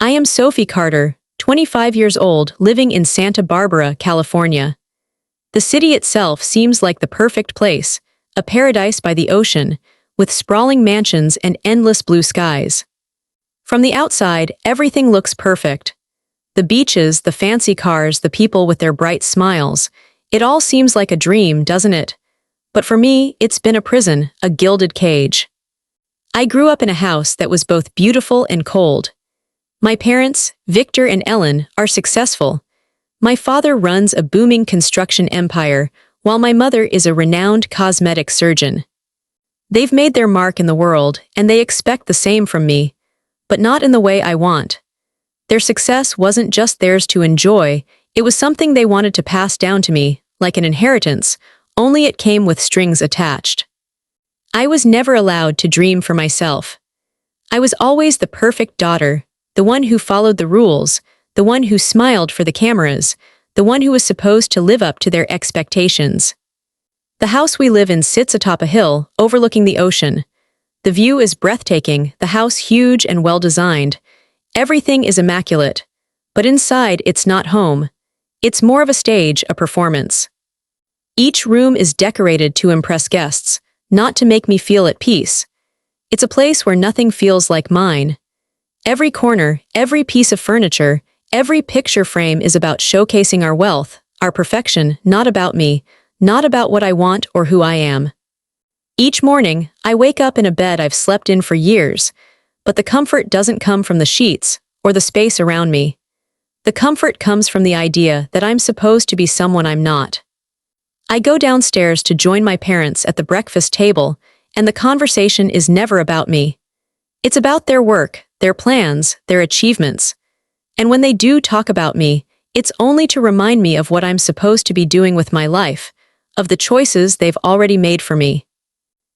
I am Sophie Carter, 25 years old, living in Santa Barbara, California. The city itself seems like the perfect place, a paradise by the ocean, with sprawling mansions and endless blue skies. From the outside, everything looks perfect. The beaches, the fancy cars, the people with their bright smiles. It all seems like a dream, doesn't it? But for me, it's been a prison, a gilded cage. I grew up in a house that was both beautiful and cold. My parents, Victor and Ellen, are successful. My father runs a booming construction empire, while my mother is a renowned cosmetic surgeon. They've made their mark in the world, and they expect the same from me, but not in the way I want. Their success wasn't just theirs to enjoy, it was something they wanted to pass down to me, like an inheritance, only it came with strings attached. I was never allowed to dream for myself. I was always the perfect daughter, the one who followed the rules, the one who smiled for the cameras, the one who was supposed to live up to their expectations. The house we live in sits atop a hill, overlooking the ocean. The view is breathtaking, the house huge and well-designed. Everything is immaculate. But inside, it's not home. It's more of a stage, a performance. Each room is decorated to impress guests, not to make me feel at peace. It's a place where nothing feels like mine. Every corner, every piece of furniture, every picture frame is about showcasing our wealth, our perfection, not about me, not about what I want or who I am. Each morning, I wake up in a bed I've slept in for years, but the comfort doesn't come from the sheets or the space around me. The comfort comes from the idea that I'm supposed to be someone I'm not. I go downstairs to join my parents at the breakfast table, and the conversation is never about me. It's about their work, their plans, their achievements. And when they do talk about me, it's only to remind me of what I'm supposed to be doing with my life, of the choices they've already made for me.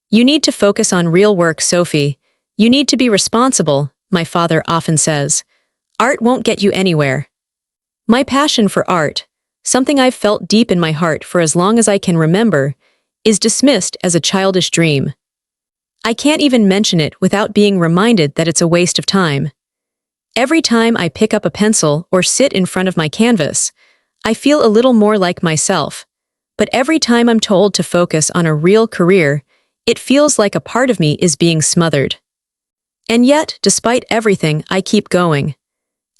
You need to focus on real work, Sophie. You need to be responsible, my father often says. Art won't get you anywhere. My passion for art, something I've felt deep in my heart for as long as I can remember, is dismissed as a childish dream. I can't even mention it without being reminded that it's a waste of time. Every time I pick up a pencil or sit in front of my canvas, I feel a little more like myself. But every time I'm told to focus on a real career, it feels like a part of me is being smothered. And yet, despite everything, I keep going.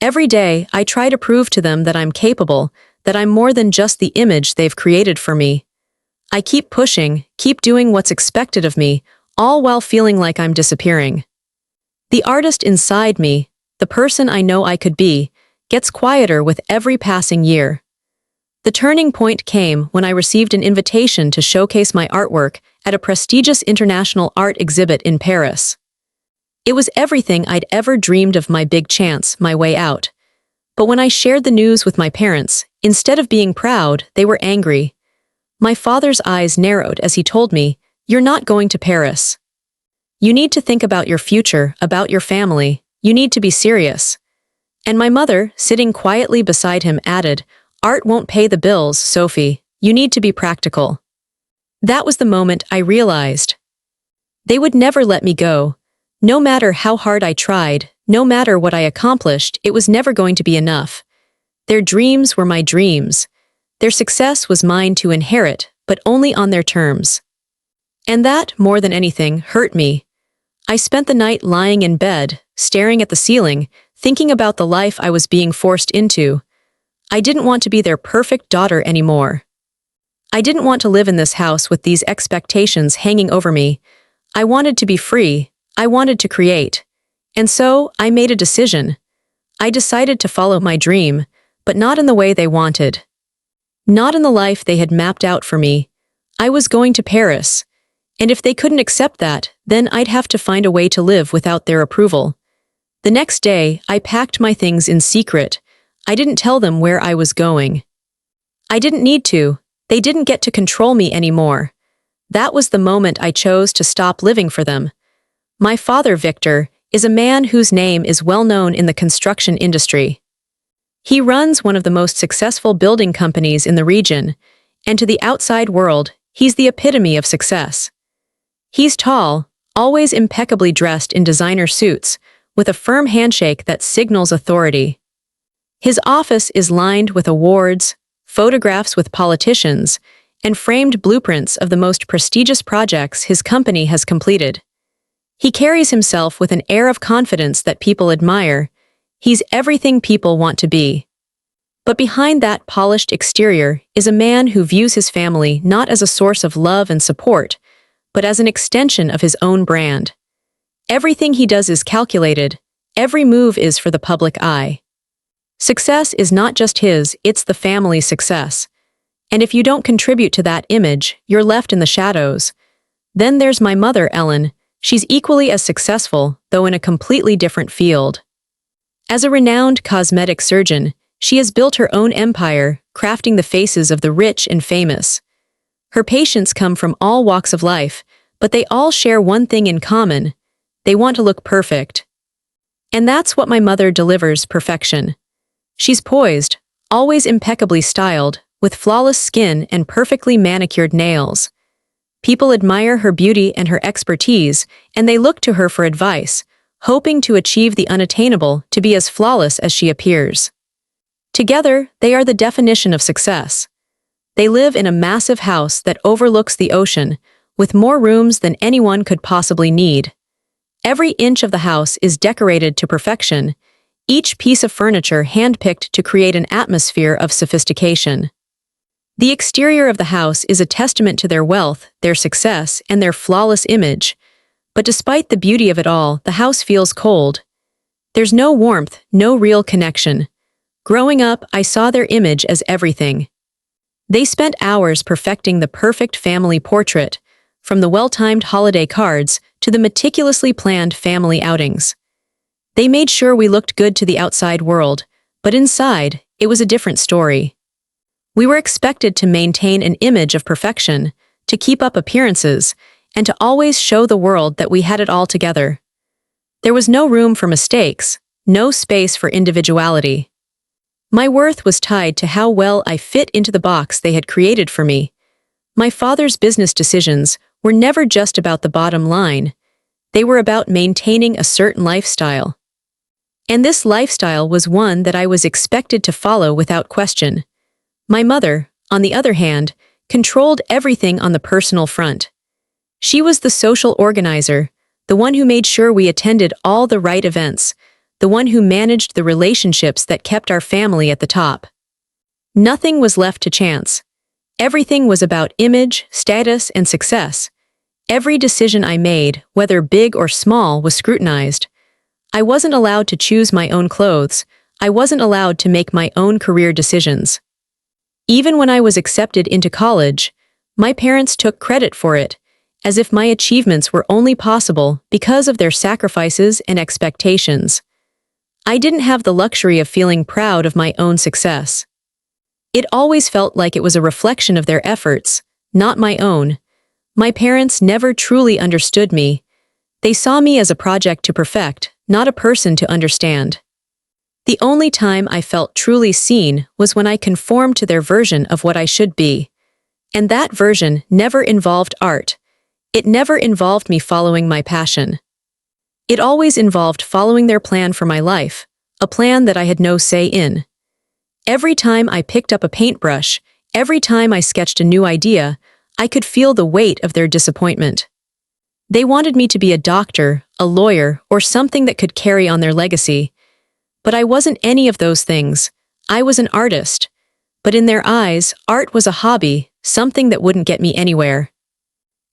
Every day, I try to prove to them that I'm capable, that I'm more than just the image they've created for me. I keep pushing, keep doing what's expected of me, all while feeling like I'm disappearing. The artist inside me, the person I know I could be, gets quieter with every passing year. The turning point came when I received an invitation to showcase my artwork at a prestigious international art exhibit in Paris. It was everything I'd ever dreamed of, my big chance, my way out. But when I shared the news with my parents, instead of being proud, they were angry. My father's eyes narrowed as he told me, "You're not going to Paris. You need to think about your future, about your family. You need to be serious." And my mother, sitting quietly beside him, added, "Art won't pay the bills, Sophie. You need to be practical." That was the moment I realized. They would never let me go. No matter how hard I tried, no matter what I accomplished, it was never going to be enough. Their dreams were my dreams. Their success was mine to inherit, but only on their terms. And that, more than anything, hurt me. I spent the night lying in bed, staring at the ceiling, thinking about the life I was being forced into. I didn't want to be their perfect daughter anymore. I didn't want to live in this house with these expectations hanging over me. I wanted to be free. I wanted to create. And so, I made a decision. I decided to follow my dream, but not in the way they wanted. Not in the life they had mapped out for me. I was going to Paris. And if they couldn't accept that, then I'd have to find a way to live without their approval. The next day, I packed my things in secret. I didn't tell them where I was going. I didn't need to. They didn't get to control me anymore. That was the moment I chose to stop living for them. My father, Victor, is a man whose name is well known in the construction industry. He runs one of the most successful building companies in the region, and to the outside world, he's the epitome of success. He's tall, always impeccably dressed in designer suits, with a firm handshake that signals authority. His office is lined with awards, photographs with politicians, and framed blueprints of the most prestigious projects his company has completed. He carries himself with an air of confidence that people admire. He's everything people want to be. But behind that polished exterior is a man who views his family not as a source of love and support, but as an extension of his own brand. Everything he does is calculated, every move is for the public eye. Success is not just his, it's the family's success. And if you don't contribute to that image, you're left in the shadows. Then there's my mother, Ellen. She's equally as successful, though in a completely different field. As a renowned cosmetic surgeon, she has built her own empire, crafting the faces of the rich and famous. Her patients come from all walks of life, but they all share one thing in common. They want to look perfect. And that's what my mother delivers: perfection. She's poised, always impeccably styled, with flawless skin and perfectly manicured nails. People admire her beauty and her expertise, and they look to her for advice, hoping to achieve the unattainable, to be as flawless as she appears. Together, they are the definition of success. They live in a massive house that overlooks the ocean, with more rooms than anyone could possibly need. Every inch of the house is decorated to perfection, each piece of furniture handpicked to create an atmosphere of sophistication. The exterior of the house is a testament to their wealth, their success, and their flawless image. But despite the beauty of it all, the house feels cold. There's no warmth, no real connection. Growing up, I saw their image as everything. They spent hours perfecting the perfect family portrait, from the well-timed holiday cards to the meticulously planned family outings. They made sure we looked good to the outside world, but inside, it was a different story. We were expected to maintain an image of perfection, to keep up appearances, and to always show the world that we had it all together. There was no room for mistakes, no space for individuality. My worth was tied to how well I fit into the box they had created for me. My father's business decisions were never just about the bottom line. They were about maintaining a certain lifestyle. And this lifestyle was one that I was expected to follow without question. My mother, on the other hand, controlled everything on the personal front. She was the social organizer, the one who made sure we attended all the right events, the one who managed the relationships that kept our family at the top. Nothing was left to chance. Everything was about image, status, and success. Every decision I made, whether big or small, was scrutinized. I wasn't allowed to choose my own clothes. I wasn't allowed to make my own career decisions. Even when I was accepted into college, my parents took credit for it, as if my achievements were only possible because of their sacrifices and expectations. I didn't have the luxury of feeling proud of my own success. It always felt like it was a reflection of their efforts, not my own. My parents never truly understood me. They saw me as a project to perfect, not a person to understand. The only time I felt truly seen was when I conformed to their version of what I should be. And that version never involved art. It never involved me following my passion. It always involved following their plan for my life, a plan that I had no say in. Every time I picked up a paintbrush, every time I sketched a new idea, I could feel the weight of their disappointment. They wanted me to be a doctor, a lawyer, or something that could carry on their legacy. But I wasn't any of those things. I was an artist. But in their eyes, art was a hobby, something that wouldn't get me anywhere.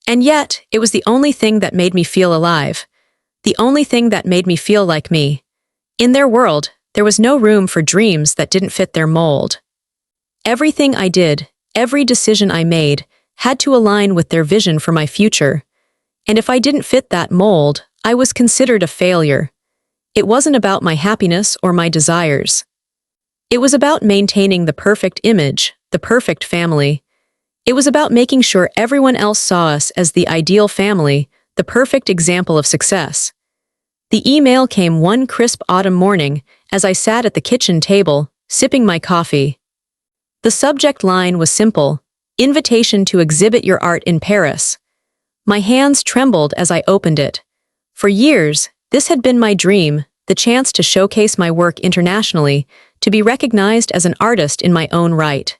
And yet, it was the only thing that made me feel alive. The only thing that made me feel like me. In their world, there was no room for dreams that didn't fit their mold. Everything I did, every decision I made, had to align with their vision for my future. And if I didn't fit that mold, I was considered a failure. It wasn't about my happiness or my desires. It was about maintaining the perfect image, the perfect family. It was about making sure everyone else saw us as the ideal family, the perfect example of success. The email came one crisp autumn morning as I sat at the kitchen table, sipping my coffee. The subject line was simple: invitation to exhibit your art in Paris. My hands trembled as I opened it. For years, this had been my dream, the chance to showcase my work internationally, to be recognized as an artist in my own right.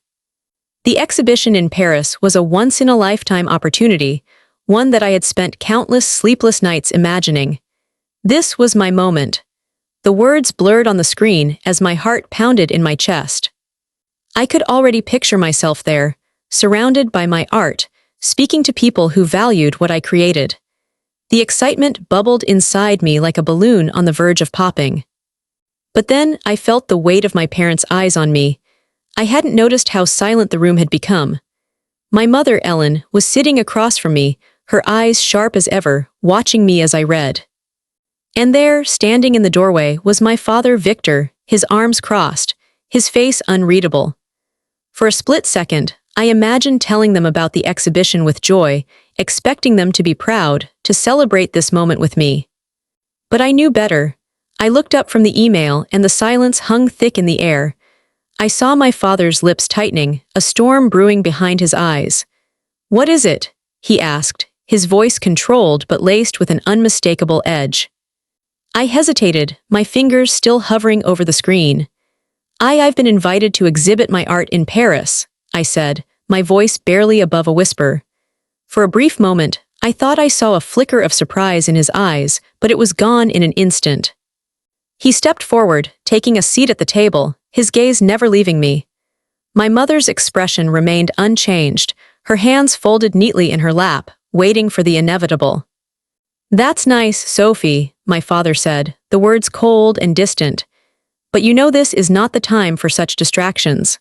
The exhibition in Paris was a once-in-a-lifetime opportunity, one that I had spent countless sleepless nights imagining. This was my moment. The words blurred on the screen as my heart pounded in my chest. I could already picture myself there, surrounded by my art, speaking to people who valued what I created. The excitement bubbled inside me like a balloon on the verge of popping. But then I felt the weight of my parents' eyes on me. I hadn't noticed how silent the room had become. My mother, Ellen, was sitting across from me, her eyes sharp as ever, watching me as I read. And there, standing in the doorway, was my father, Victor, his arms crossed, his face unreadable. For a split second, I imagined telling them about the exhibition with joy, expecting them to be proud, to celebrate this moment with me. But I knew better. I looked up from the email and the silence hung thick in the air. I saw my father's lips tightening, a storm brewing behind his eyes. "What is it?" he asked, his voice controlled but laced with an unmistakable edge. I hesitated, my fingers still hovering over the screen. I've been invited to exhibit my art in Paris," I said, my voice barely above a whisper. For a brief moment, I thought I saw a flicker of surprise in his eyes, but it was gone in an instant. He stepped forward, taking a seat at the table, his gaze never leaving me. My mother's expression remained unchanged, her hands folded neatly in her lap, waiting for the inevitable. "That's nice, Sophie," my father said, the words cold and distant. "But you know this is not the time for such distractions."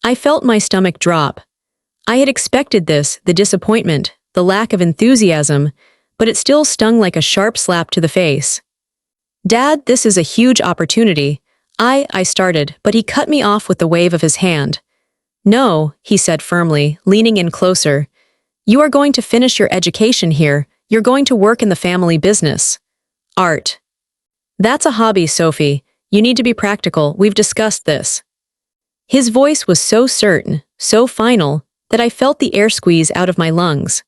I felt my stomach drop. I had expected this, the disappointment, the lack of enthusiasm, but it still stung like a sharp slap to the face. "Dad, this is a huge opportunity." I started, but he cut me off with the wave of his hand. "No," he said firmly, leaning in closer. "You are going to finish your education here. You're going to work in the family business. Art. That's a hobby, Sophie. You need to be practical. We've discussed this." His voice was so certain, so final, that I felt the air squeeze out of my lungs.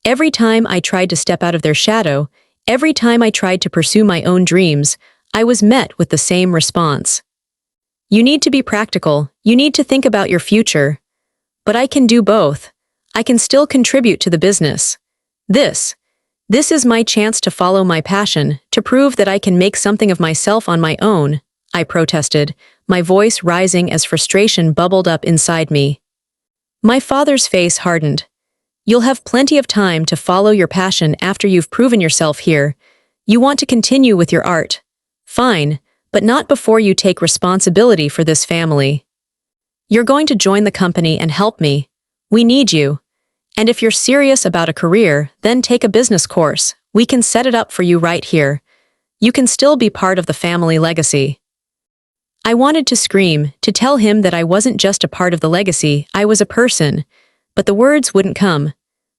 Every time I tried to step out of their shadow, every time I tried to pursue my own dreams, I was met with the same response. "You need to be practical. You need to think about your future." "But I can do both. I can still contribute to the business. This is my chance to follow my passion, to prove that I can make something of myself on my own," I protested, my voice rising as frustration bubbled up inside me. My father's face hardened. "You'll have plenty of time to follow your passion after you've proven yourself here. You want to continue with your art. Fine, but not before you take responsibility for this family. You're going to join the company and help me. We need you. And if you're serious about a career, then take a business course. We can set it up for you right here. You can still be part of the family legacy." I wanted to scream, to tell him that I wasn't just a part of the legacy, I was a person. But the words wouldn't come.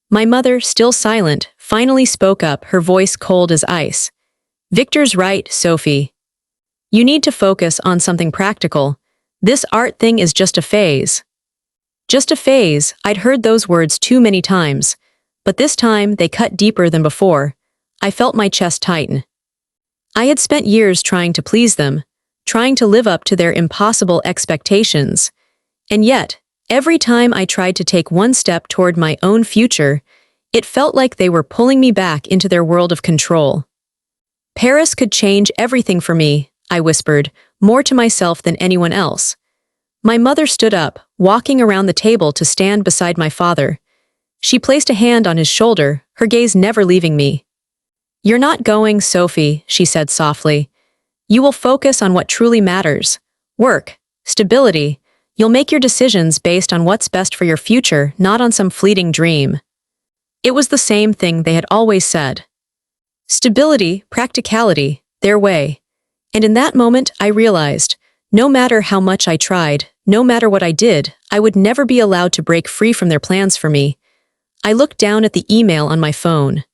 My mother, still silent, finally spoke up, her voice cold as ice. "Victor's right, Sophie. You need to focus on something practical. This art thing is just a phase." Just a phase. I'd heard those words too many times. But this time, they cut deeper than before. I felt my chest tighten. I had spent years trying to please them, trying to live up to their impossible expectations. And yet, every time I tried to take one step toward my own future, it felt like they were pulling me back into their world of control. "Paris could change everything for me," I whispered, more to myself than anyone else. My mother stood up, walking around the table to stand beside my father. She placed a hand on his shoulder, her gaze never leaving me. "You're not going, Sophie," she said softly. "You will focus on what truly matters. Work, stability. You'll make your decisions based on what's best for your future, not on some fleeting dream." It was the same thing they had always said. Stability, practicality, their way. And in that moment, I realized, no matter how much I tried, no matter what I did, I would never be allowed to break free from their plans for me. I looked down at the email on my phone.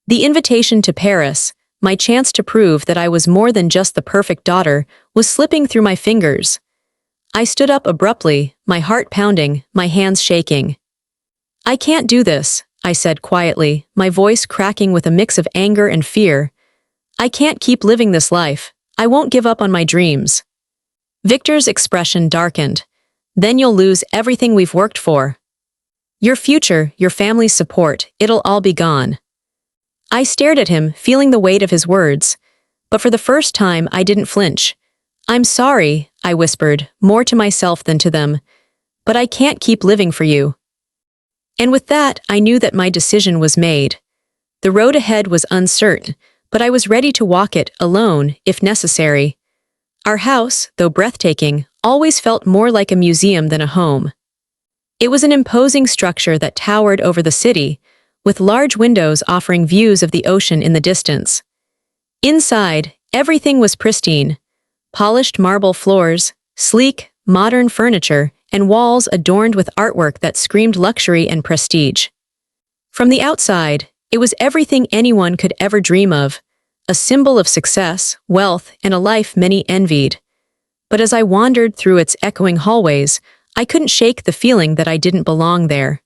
The invitation to Paris, my chance to prove that I was more than just the perfect daughter, was slipping through my fingers. I stood up abruptly, my heart pounding, my hands shaking. "I can't do this," I said quietly, my voice cracking with a mix of anger and fear. I can't keep living this life. I won't give up on my dreams. Victor's expression darkened. Then you'll lose everything we've worked for. Your future, your family's support, it'll all be gone. I stared at him, feeling the weight of his words. But for the first time, I didn't flinch. I'm sorry, I whispered, more to myself than to them. But I can't keep living for you. And with that, I knew that my decision was made. The road ahead was uncertain, but I was ready to walk it, alone, if necessary. Our house, though breathtaking, always felt more like a museum than a home. It was an imposing structure that towered over the city, with large windows offering views of the ocean in the distance. Inside, everything was pristine. Polished marble floors, sleek, modern furniture, and walls adorned with artwork that screamed luxury and prestige. From the outside, it was everything anyone could ever dream of, a symbol of success, wealth, and a life many envied. But as I wandered through its echoing hallways, I couldn't shake the feeling that I didn't belong there.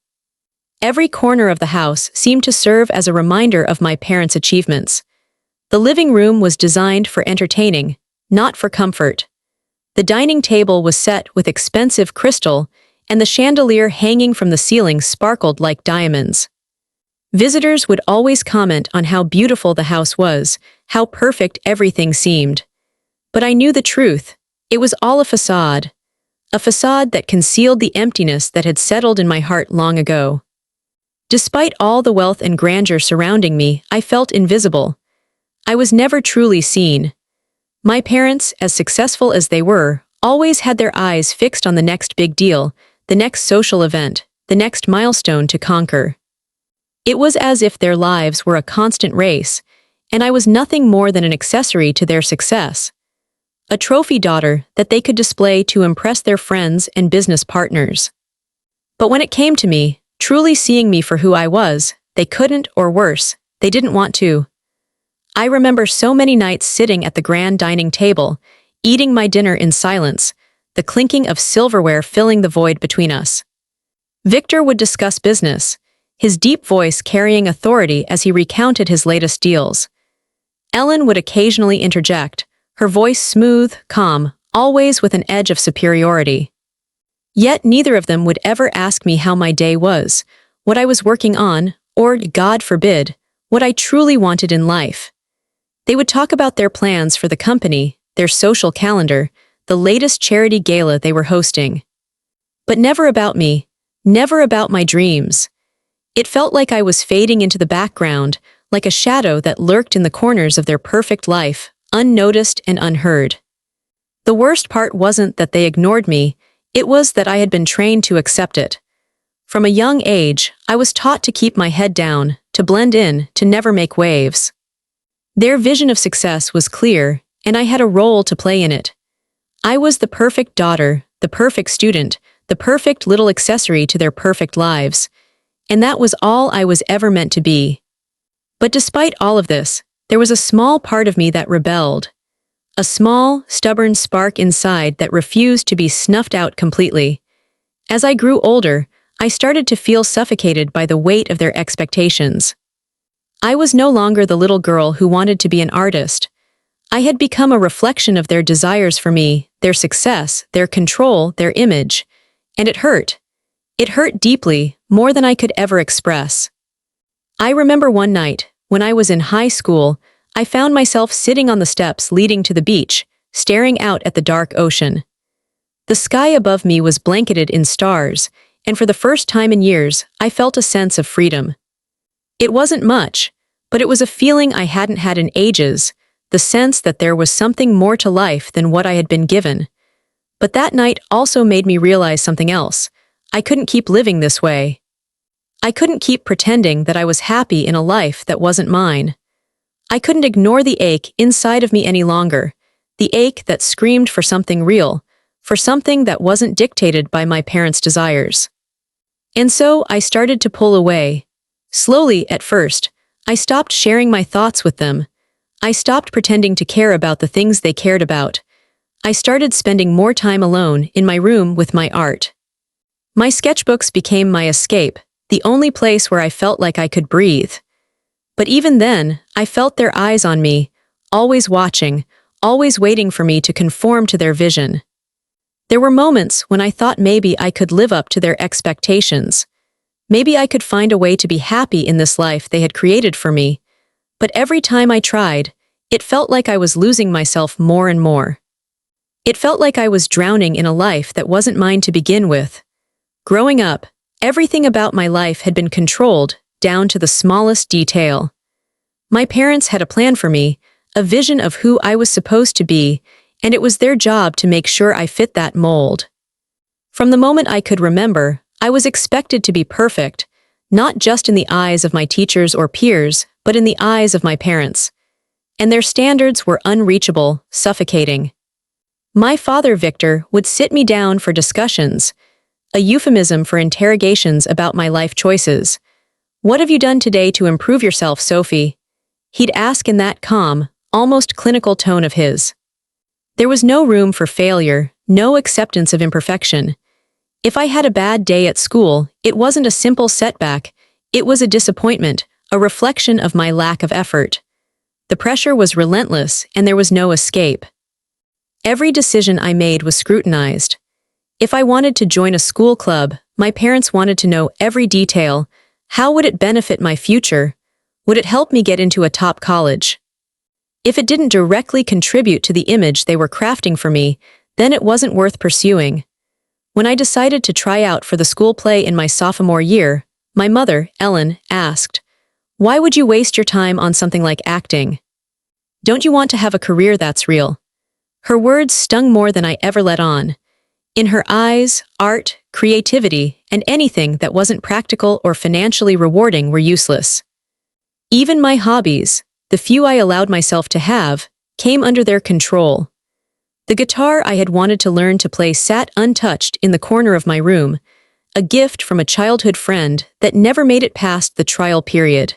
Every corner of the house seemed to serve as a reminder of my parents' achievements. The living room was designed for entertaining, not for comfort. The dining table was set with expensive crystal, and the chandelier hanging from the ceiling sparkled like diamonds. Visitors would always comment on how beautiful the house was, how perfect everything seemed. But I knew the truth. It was all a facade that concealed the emptiness that had settled in my heart long ago. Despite all the wealth and grandeur surrounding me, I felt invisible. I was never truly seen. My parents, as successful as they were, always had their eyes fixed on the next big deal, the next social event, the next milestone to conquer. It was as if their lives were a constant race, and I was nothing more than an accessory to their success. A trophy daughter that they could display to impress their friends and business partners. But when it came to me, truly seeing me for who I was, they couldn't, or worse, they didn't want to. I remember so many nights sitting at the grand dining table, eating my dinner in silence, the clinking of silverware filling the void between us. Victor would discuss business, his deep voice carrying authority as he recounted his latest deals. Ellen would occasionally interject, her voice smooth, calm, always with an edge of superiority. Yet neither of them would ever ask me how my day was, what I was working on, or, God forbid, what I truly wanted in life. They would talk about their plans for the company, their social calendar, the latest charity gala they were hosting. But never about me, never about my dreams. It felt like I was fading into the background, like a shadow that lurked in the corners of their perfect life, unnoticed and unheard. The worst part wasn't that they ignored me, it was that I had been trained to accept it. From a young age, I was taught to keep my head down, to blend in, to never make waves. Their vision of success was clear, and I had a role to play in it. I was the perfect daughter, the perfect student, the perfect little accessory to their perfect lives. And that was all I was ever meant to be. But despite all of this, there was a small part of me that rebelled. A small, stubborn spark inside that refused to be snuffed out completely. As I grew older, I started to feel suffocated by the weight of their expectations. I was no longer the little girl who wanted to be an artist. I had become a reflection of their desires for me, their success, their control, their image. And it hurt. It hurt deeply, more than I could ever express. I remember one night, when I was in high school, I found myself sitting on the steps leading to the beach, staring out at the dark ocean. The sky above me was blanketed in stars, and for the first time in years, I felt a sense of freedom. It wasn't much, but it was a feeling I hadn't had in ages, the sense that there was something more to life than what I had been given. But that night also made me realize something else. I couldn't keep living this way. I couldn't keep pretending that I was happy in a life that wasn't mine. I couldn't ignore the ache inside of me any longer, the ache that screamed for something real, for something that wasn't dictated by my parents' desires. And so I started to pull away. Slowly, at first, I stopped sharing my thoughts with them. I stopped pretending to care about the things they cared about. I started spending more time alone in my room with my art. My sketchbooks became my escape, the only place where I felt like I could breathe. But even then, I felt their eyes on me, always watching, always waiting for me to conform to their vision. There were moments when I thought maybe I could live up to their expectations. Maybe I could find a way to be happy in this life they had created for me. But every time I tried, it felt like I was losing myself more and more. It felt like I was drowning in a life that wasn't mine to begin with. Growing up, everything about my life had been controlled, down to the smallest detail. My parents had a plan for me, a vision of who I was supposed to be, and it was their job to make sure I fit that mold. From the moment I could remember, I was expected to be perfect, not just in the eyes of my teachers or peers, but in the eyes of my parents. And their standards were unreachable, suffocating. My father, Victor, would sit me down for discussions, a euphemism for interrogations about my life choices. "What have you done today to improve yourself, Sophie?" He'd ask in that calm, almost clinical tone of his. There was no room for failure, no acceptance of imperfection. If I had a bad day at school, it wasn't a simple setback, it was a disappointment, a reflection of my lack of effort. The pressure was relentless, and there was no escape. Every decision I made was scrutinized. If I wanted to join a school club, my parents wanted to know every detail. How would it benefit my future? Would it help me get into a top college? If it didn't directly contribute to the image they were crafting for me, then it wasn't worth pursuing. When I decided to try out for the school play in my sophomore year, my mother, Ellen, asked, "Why would you waste your time on something like acting? Don't you want to have a career that's real?" Her words stung more than I ever let on. In her eyes, art, creativity, and anything that wasn't practical or financially rewarding were useless. Even my hobbies, the few I allowed myself to have, came under their control. The guitar I had wanted to learn to play sat untouched in the corner of my room, a gift from a childhood friend that never made it past the trial period.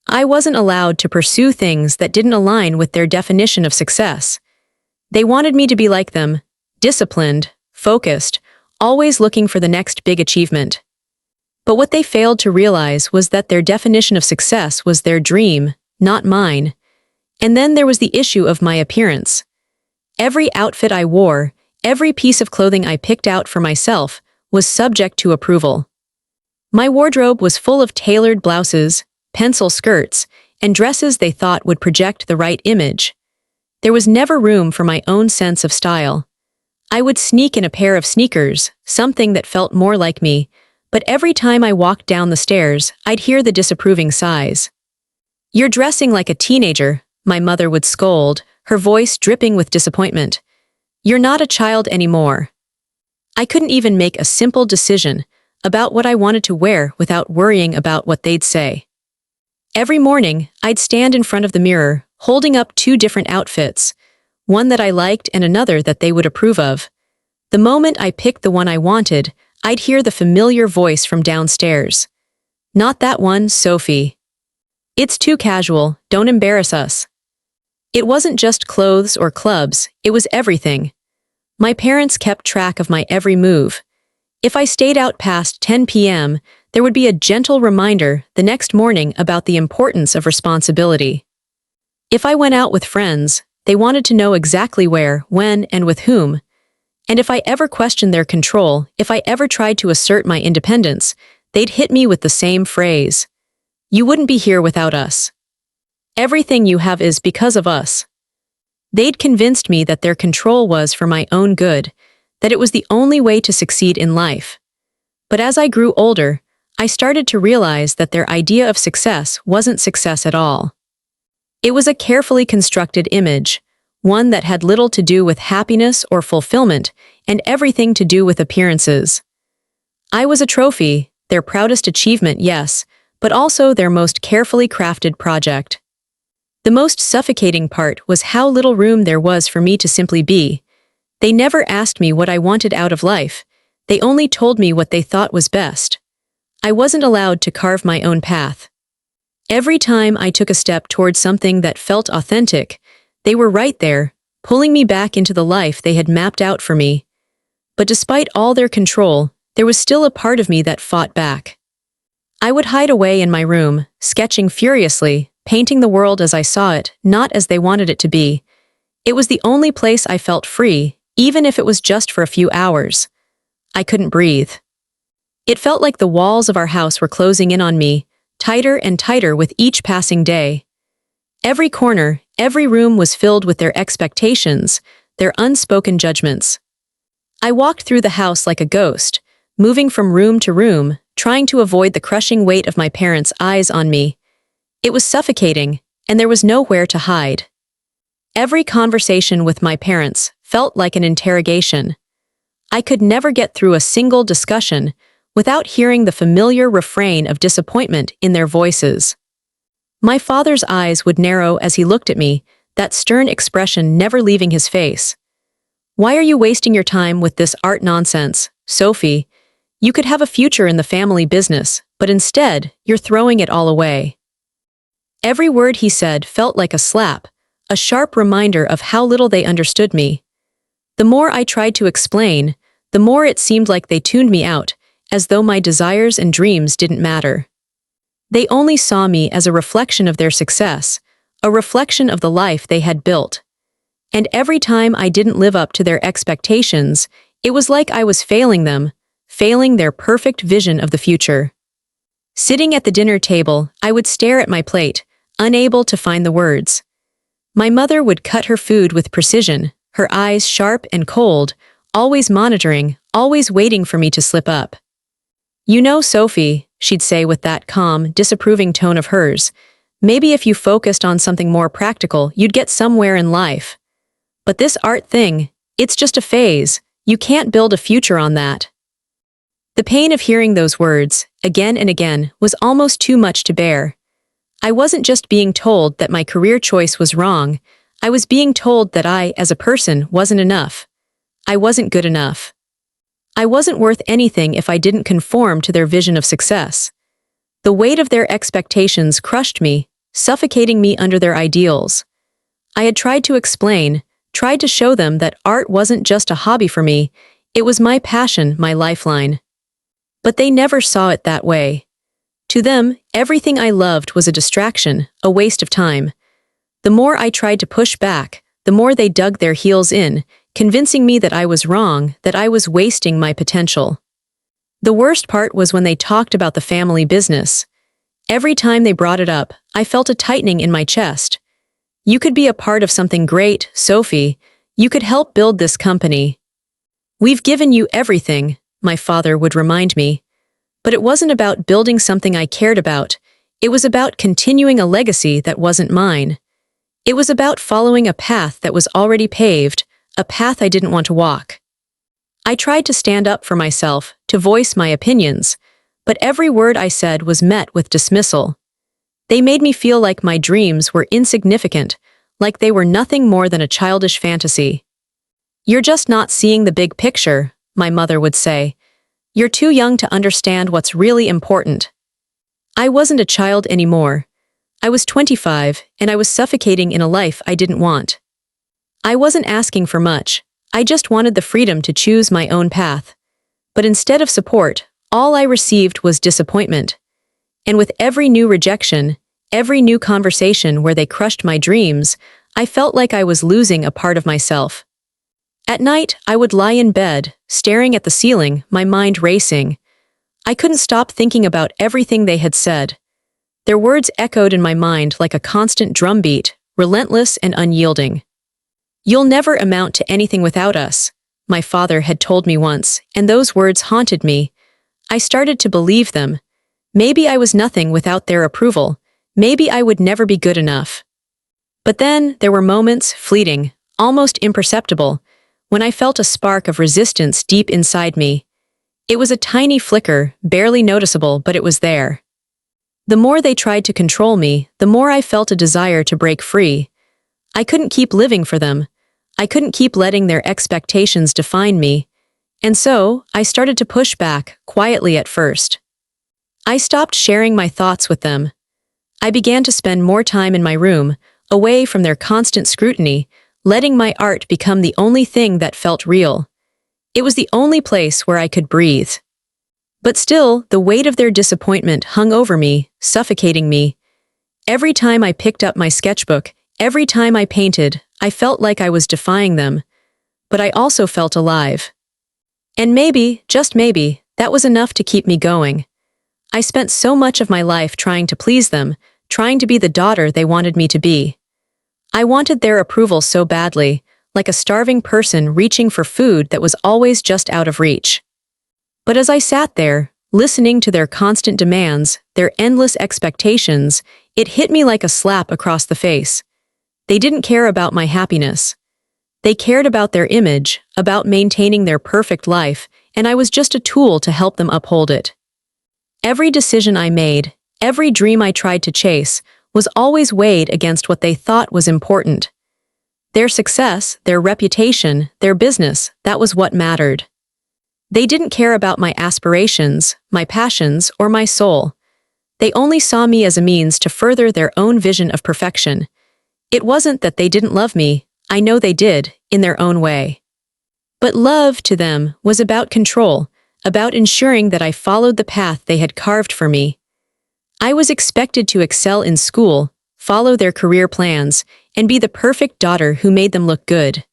I wasn't allowed to pursue things that didn't align with their definition of success. They wanted me to be like them, disciplined, focused, always looking for the next big achievement. But what they failed to realize was that their definition of success was their dream, not mine. And then there was the issue of my appearance. Every outfit I wore, every piece of clothing I picked out for myself, was subject to approval. My wardrobe was full of tailored blouses, pencil skirts, and dresses they thought would project the right image. There was never room for my own sense of style. I would sneak in a pair of sneakers, something that felt more like me, but every time I walked down the stairs, I'd hear the disapproving sighs. "You're dressing like a teenager," my mother would scold, her voice dripping with disappointment. "You're not a child anymore." I couldn't even make a simple decision about what I wanted to wear without worrying about what they'd say. Every morning, I'd stand in front of the mirror, holding up two different outfits, one that I liked and another that they would approve of. The moment I picked the one I wanted, I'd hear the familiar voice from downstairs. "Not that one, Sophie. It's too casual, don't embarrass us." It wasn't just clothes or clubs, it was everything. My parents kept track of my every move. If I stayed out past 10 p.m., there would be a gentle reminder the next morning about the importance of responsibility. If I went out with friends, they wanted to know exactly where, when, and with whom. And if I ever questioned their control, if I ever tried to assert my independence, they'd hit me with the same phrase. "You wouldn't be here without us. Everything you have is because of us." They'd convinced me that their control was for my own good, that it was the only way to succeed in life. But as I grew older, I started to realize that their idea of success wasn't success at all. It was a carefully constructed image, one that had little to do with happiness or fulfillment and everything to do with appearances. I was a trophy, their proudest achievement, yes, but also their most carefully crafted project. The most suffocating part was how little room there was for me to simply be. They never asked me what I wanted out of life. They only told me what they thought was best. I wasn't allowed to carve my own path. Every time I took a step toward something that felt authentic, they were right there, pulling me back into the life they had mapped out for me. But despite all their control, there was still a part of me that fought back. I would hide away in my room, sketching furiously, painting the world as I saw it, not as they wanted it to be. It was the only place I felt free, even if it was just for a few hours. I couldn't breathe. It felt like the walls of our house were closing in on me, tighter and tighter with each passing day. Every corner, every room was filled with their expectations, their unspoken judgments. I walked through the house like a ghost, moving from room to room, trying to avoid the crushing weight of my parents' eyes on me. It was suffocating, and there was nowhere to hide. Every conversation with my parents felt like an interrogation. I could never get through a single discussion without hearing the familiar refrain of disappointment in their voices. My father's eyes would narrow as he looked at me, that stern expression never leaving his face. "Why are you wasting your time with this art nonsense, Sophie? You could have a future in the family business, but instead, you're throwing it all away." Every word he said felt like a slap, a sharp reminder of how little they understood me. The more I tried to explain, the more it seemed like they tuned me out, as though my desires and dreams didn't matter. They only saw me as a reflection of their success, a reflection of the life they had built. And every time I didn't live up to their expectations, it was like I was failing them, failing their perfect vision of the future. Sitting at the dinner table, I would stare at my plate, unable to find the words. My mother would cut her food with precision, her eyes sharp and cold, always monitoring, always waiting for me to slip up. "You know, Sophie," she'd say with that calm, disapproving tone of hers, "maybe if you focused on something more practical, you'd get somewhere in life. But this art thing, it's just a phase. You can't build a future on that." The pain of hearing those words, again and again, was almost too much to bear. I wasn't just being told that my career choice was wrong, I was being told that I, as a person, wasn't enough. I wasn't good enough. I wasn't worth anything if I didn't conform to their vision of success. The weight of their expectations crushed me, suffocating me under their ideals. I had tried to explain, tried to show them that art wasn't just a hobby for me, it was my passion, my lifeline. But they never saw it that way. To them, everything I loved was a distraction, a waste of time. The more I tried to push back, the more they dug their heels in, convincing me that I was wrong, that I was wasting my potential. The worst part was when they talked about the family business. Every time they brought it up, I felt a tightening in my chest. "You could be a part of something great, Sophie. You could help build this company. We've given you everything," my father would remind me. But it wasn't about building something I cared about. It was about continuing a legacy that wasn't mine. It was about following a path that was already paved, a path I didn't want to walk. I tried to stand up for myself, to voice my opinions, but every word I said was met with dismissal. They made me feel like my dreams were insignificant, like they were nothing more than a childish fantasy. "You're just not seeing the big picture," my mother would say. "You're too young to understand what's really important." I wasn't a child anymore. I was 25, and I was suffocating in a life I didn't want. I wasn't asking for much. I just wanted the freedom to choose my own path. But instead of support, all I received was disappointment. And with every new rejection, every new conversation where they crushed my dreams, I felt like I was losing a part of myself. At night, I would lie in bed, staring at the ceiling, my mind racing. I couldn't stop thinking about everything they had said. Their words echoed in my mind like a constant drumbeat, relentless and unyielding. "You'll never amount to anything without us," my father had told me once, and those words haunted me. I started to believe them. Maybe I was nothing without their approval. Maybe I would never be good enough. But then there were moments, fleeting, almost imperceptible, when I felt a spark of resistance deep inside me. It was a tiny flicker, barely noticeable, but it was there. The more they tried to control me, the more I felt a desire to break free. I couldn't keep living for them. I couldn't keep letting their expectations define me. And so, I started to push back, quietly at first. I stopped sharing my thoughts with them. I began to spend more time in my room, away from their constant scrutiny, letting my art become the only thing that felt real. It was the only place where I could breathe. But still, the weight of their disappointment hung over me, suffocating me. Every time I picked up my sketchbook, every time I painted, I felt like I was defying them, but I also felt alive. And maybe, just maybe, that was enough to keep me going. I spent so much of my life trying to please them, trying to be the daughter they wanted me to be. I wanted their approval so badly, like a starving person reaching for food that was always just out of reach. But as I sat there, listening to their constant demands, their endless expectations, it hit me like a slap across the face. They didn't care about my happiness. They cared about their image, about maintaining their perfect life, and I was just a tool to help them uphold it. Every decision I made, every dream I tried to chase, was always weighed against what they thought was important. Their success, their reputation, their business, that was what mattered. They didn't care about my aspirations, my passions, or my soul. They only saw me as a means to further their own vision of perfection. It wasn't that they didn't love me, I know they did, in their own way. But love, to them, was about control, about ensuring that I followed the path they had carved for me. I was expected to excel in school, follow their career plans, and be the perfect daughter who made them look good.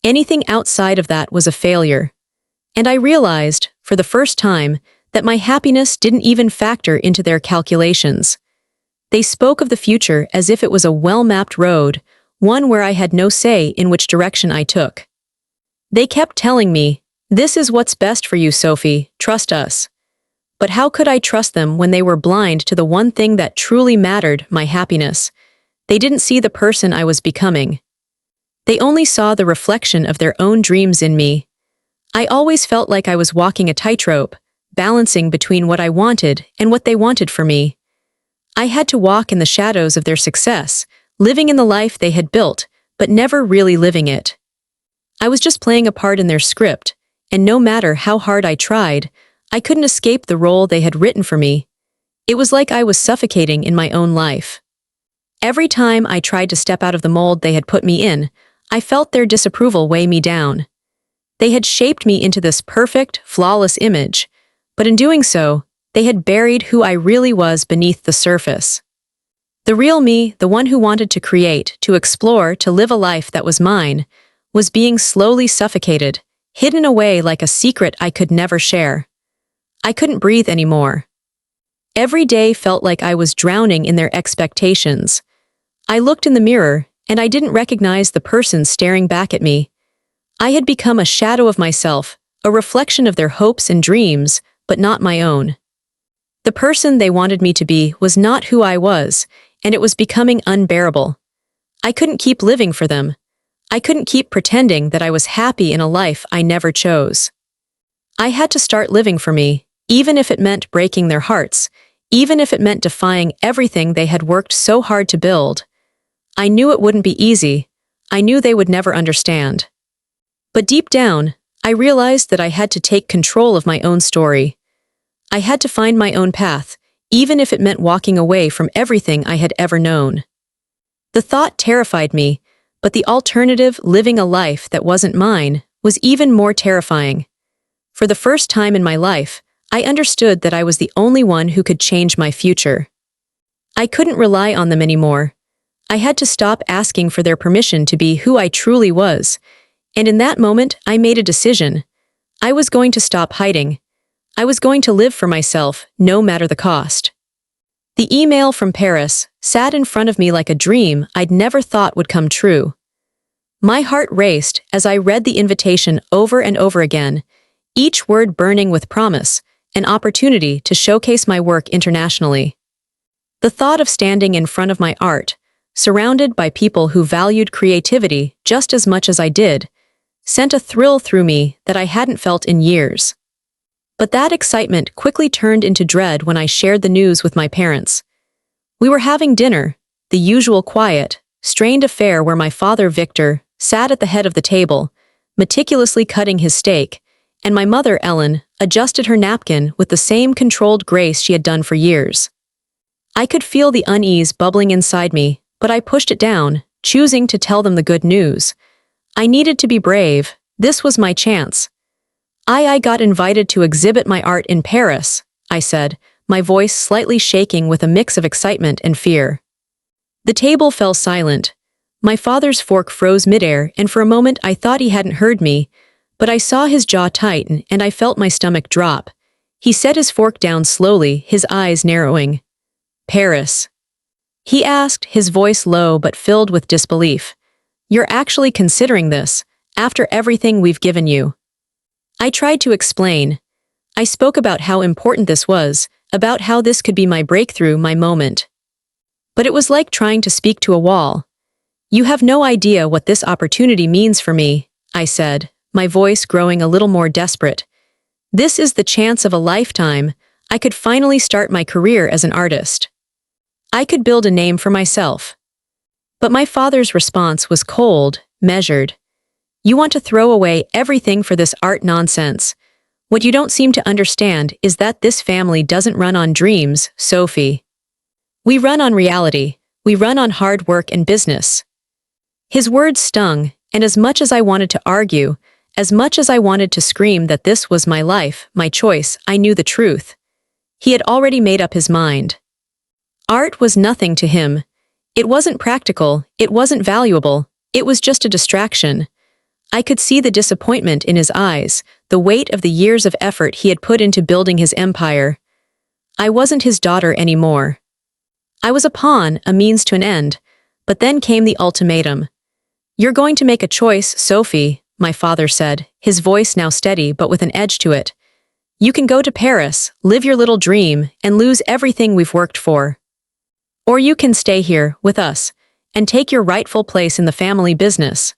Anything outside of that was a failure. And I realized, for the first time, that my happiness didn't even factor into their calculations. They spoke of the future as if it was a well-mapped road, one where I had no say in which direction I took. They kept telling me, "This is what's best for you, Sophie, trust us." But how could I trust them when they were blind to the one thing that truly mattered, my happiness? They didn't see the person I was becoming. They only saw the reflection of their own dreams in me. I always felt like I was walking a tightrope, balancing between what I wanted and what they wanted for me. I had to walk in the shadows of their success, living in the life they had built, but never really living it. I was just playing a part in their script, and no matter how hard I tried, I couldn't escape the role they had written for me. It was like I was suffocating in my own life. Every time I tried to step out of the mold they had put me in, I felt their disapproval weigh me down. They had shaped me into this perfect, flawless image, but in doing so, they had buried who I really was beneath the surface. The real me, the one who wanted to create, to explore, to live a life that was mine, was being slowly suffocated, hidden away like a secret I could never share. I couldn't breathe anymore. Every day felt like I was drowning in their expectations. I looked in the mirror, and I didn't recognize the person staring back at me. I had become a shadow of myself, a reflection of their hopes and dreams, but not my own. The person they wanted me to be was not who I was, and it was becoming unbearable. I couldn't keep living for them. I couldn't keep pretending that I was happy in a life I never chose. I had to start living for me, even if it meant breaking their hearts, even if it meant defying everything they had worked so hard to build. I knew it wouldn't be easy. I knew they would never understand. But deep down, I realized that I had to take control of my own story. I had to find my own path, even if it meant walking away from everything I had ever known. The thought terrified me, but the alternative, living a life that wasn't mine, was even more terrifying. For the first time in my life, I understood that I was the only one who could change my future. I couldn't rely on them anymore. I had to stop asking for their permission to be who I truly was. And in that moment, I made a decision. I was going to stop hiding. I was going to live for myself, no matter the cost. The email from Paris sat in front of me like a dream I'd never thought would come true. My heart raced as I read the invitation over and over again, each word burning with promise, an opportunity to showcase my work internationally. The thought of standing in front of my art, surrounded by people who valued creativity just as much as I did, sent a thrill through me that I hadn't felt in years. But that excitement quickly turned into dread when I shared the news with my parents. We were having dinner, the usual quiet, strained affair where my father, Victor, sat at the head of the table, meticulously cutting his steak, and my mother, Ellen, adjusted her napkin with the same controlled grace she had done for years. I could feel the unease bubbling inside me, but I pushed it down, choosing to tell them the good news. I needed to be brave. This was my chance. I got invited to exhibit my art in Paris, I said, my voice slightly shaking with a mix of excitement and fear. The table fell silent. My father's fork froze midair, and for a moment I thought he hadn't heard me, but I saw his jaw tighten and I felt my stomach drop. He set his fork down slowly, his eyes narrowing. "Paris?" he asked, his voice low but filled with disbelief. "You're actually considering this, after everything we've given you?" I tried to explain. I spoke about how important this was, about how this could be my breakthrough, my moment. But it was like trying to speak to a wall. "You have no idea what this opportunity means for me," I said, my voice growing a little more desperate. "This is the chance of a lifetime. I could finally start my career as an artist. I could build a name for myself." But my father's response was cold, measured. "You want to throw away everything for this art nonsense. What you don't seem to understand is that this family doesn't run on dreams, Sophie. We run on reality. We run on hard work and business." His words stung, and as much as I wanted to argue, as much as I wanted to scream that this was my life, my choice, I knew the truth. He had already made up his mind. Art was nothing to him. It wasn't practical, it wasn't valuable, it was just a distraction. I could see the disappointment in his eyes, the weight of the years of effort he had put into building his empire. I wasn't his daughter anymore. I was a pawn, a means to an end. But then came the ultimatum. "You're going to make a choice, Sophie," my father said, his voice now steady but with an edge to it. "You can go to Paris, live your little dream, and lose everything we've worked for. Or you can stay here, with us, and take your rightful place in the family business."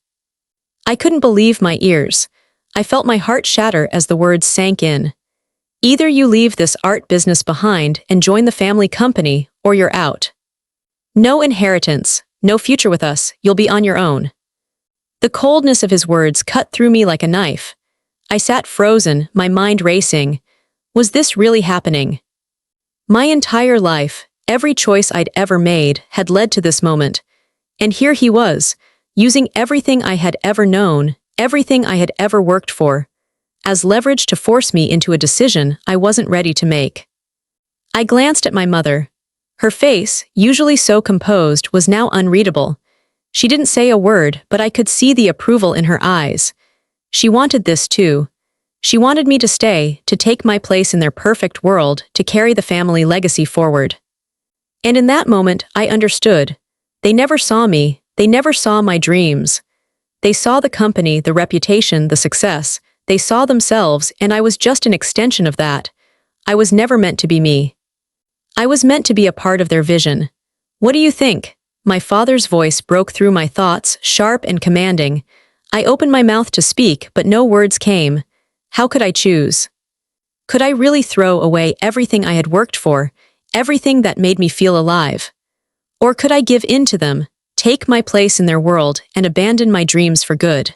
I couldn't believe my ears. I felt my heart shatter as the words sank in. "Either you leave this art business behind and join the family company, or you're out. No inheritance, no future with us, you'll be on your own." The coldness of his words cut through me like a knife. I sat frozen, my mind racing. Was this really happening? My entire life, every choice I'd ever made, had led to this moment. And here he was, using everything I had ever known, everything I had ever worked for, as leverage to force me into a decision I wasn't ready to make. I glanced at my mother. Her face, usually so composed, was now unreadable. She didn't say a word, but I could see the approval in her eyes. She wanted this too. She wanted me to stay, to take my place in their perfect world, to carry the family legacy forward. And in that moment, I understood. They never saw me. They never saw my dreams. They saw the company, the reputation, the success. They saw themselves, and I was just an extension of that. I was never meant to be me. I was meant to be a part of their vision. "What do you think?" My father's voice broke through my thoughts, sharp and commanding. I opened my mouth to speak, but no words came. How could I choose? Could I really throw away everything I had worked for, everything that made me feel alive? Or could I give in to them, take my place in their world, and abandon my dreams for good?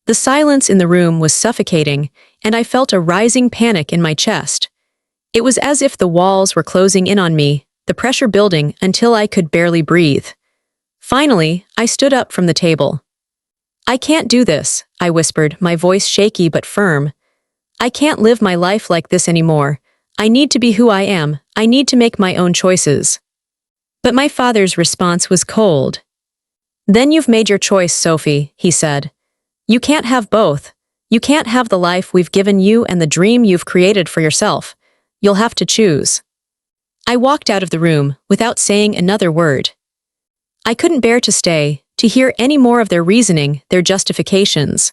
The silence in the room was suffocating, and I felt a rising panic in my chest. It was as if the walls were closing in on me, the pressure building until I could barely breathe. Finally, I stood up from the table. "I can't do this," I whispered, my voice shaky but firm. "I can't live my life like this anymore. I need to be who I am. I need to make my own choices." But my father's response was cold. "Then you've made your choice, Sophie," he said. "You can't have both. You can't have the life we've given you and the dream you've created for yourself. You'll have to choose." I walked out of the room, without saying another word. I couldn't bear to stay, to hear any more of their reasoning, their justifications.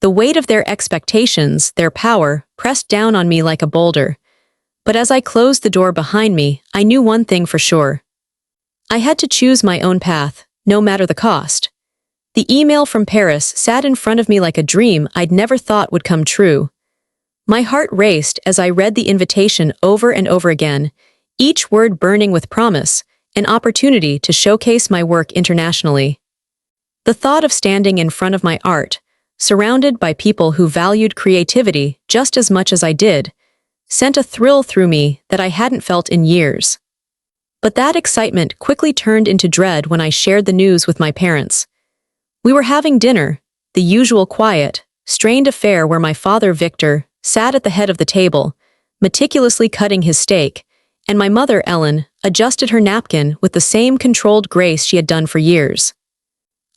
The weight of their expectations, their power, pressed down on me like a boulder. But as I closed the door behind me, I knew one thing for sure. I had to choose my own path, no matter the cost. The email from Paris sat in front of me like a dream I'd never thought would come true. My heart raced as I read the invitation over and over again, each word burning with promise, an opportunity to showcase my work internationally. The thought of standing in front of my art, surrounded by people who valued creativity just as much as I did, sent a thrill through me that I hadn't felt in years. But that excitement quickly turned into dread when I shared the news with my parents. We were having dinner, the usual quiet, strained affair where my father, Victor, sat at the head of the table, meticulously cutting his steak, and my mother, Ellen, adjusted her napkin with the same controlled grace she had done for years.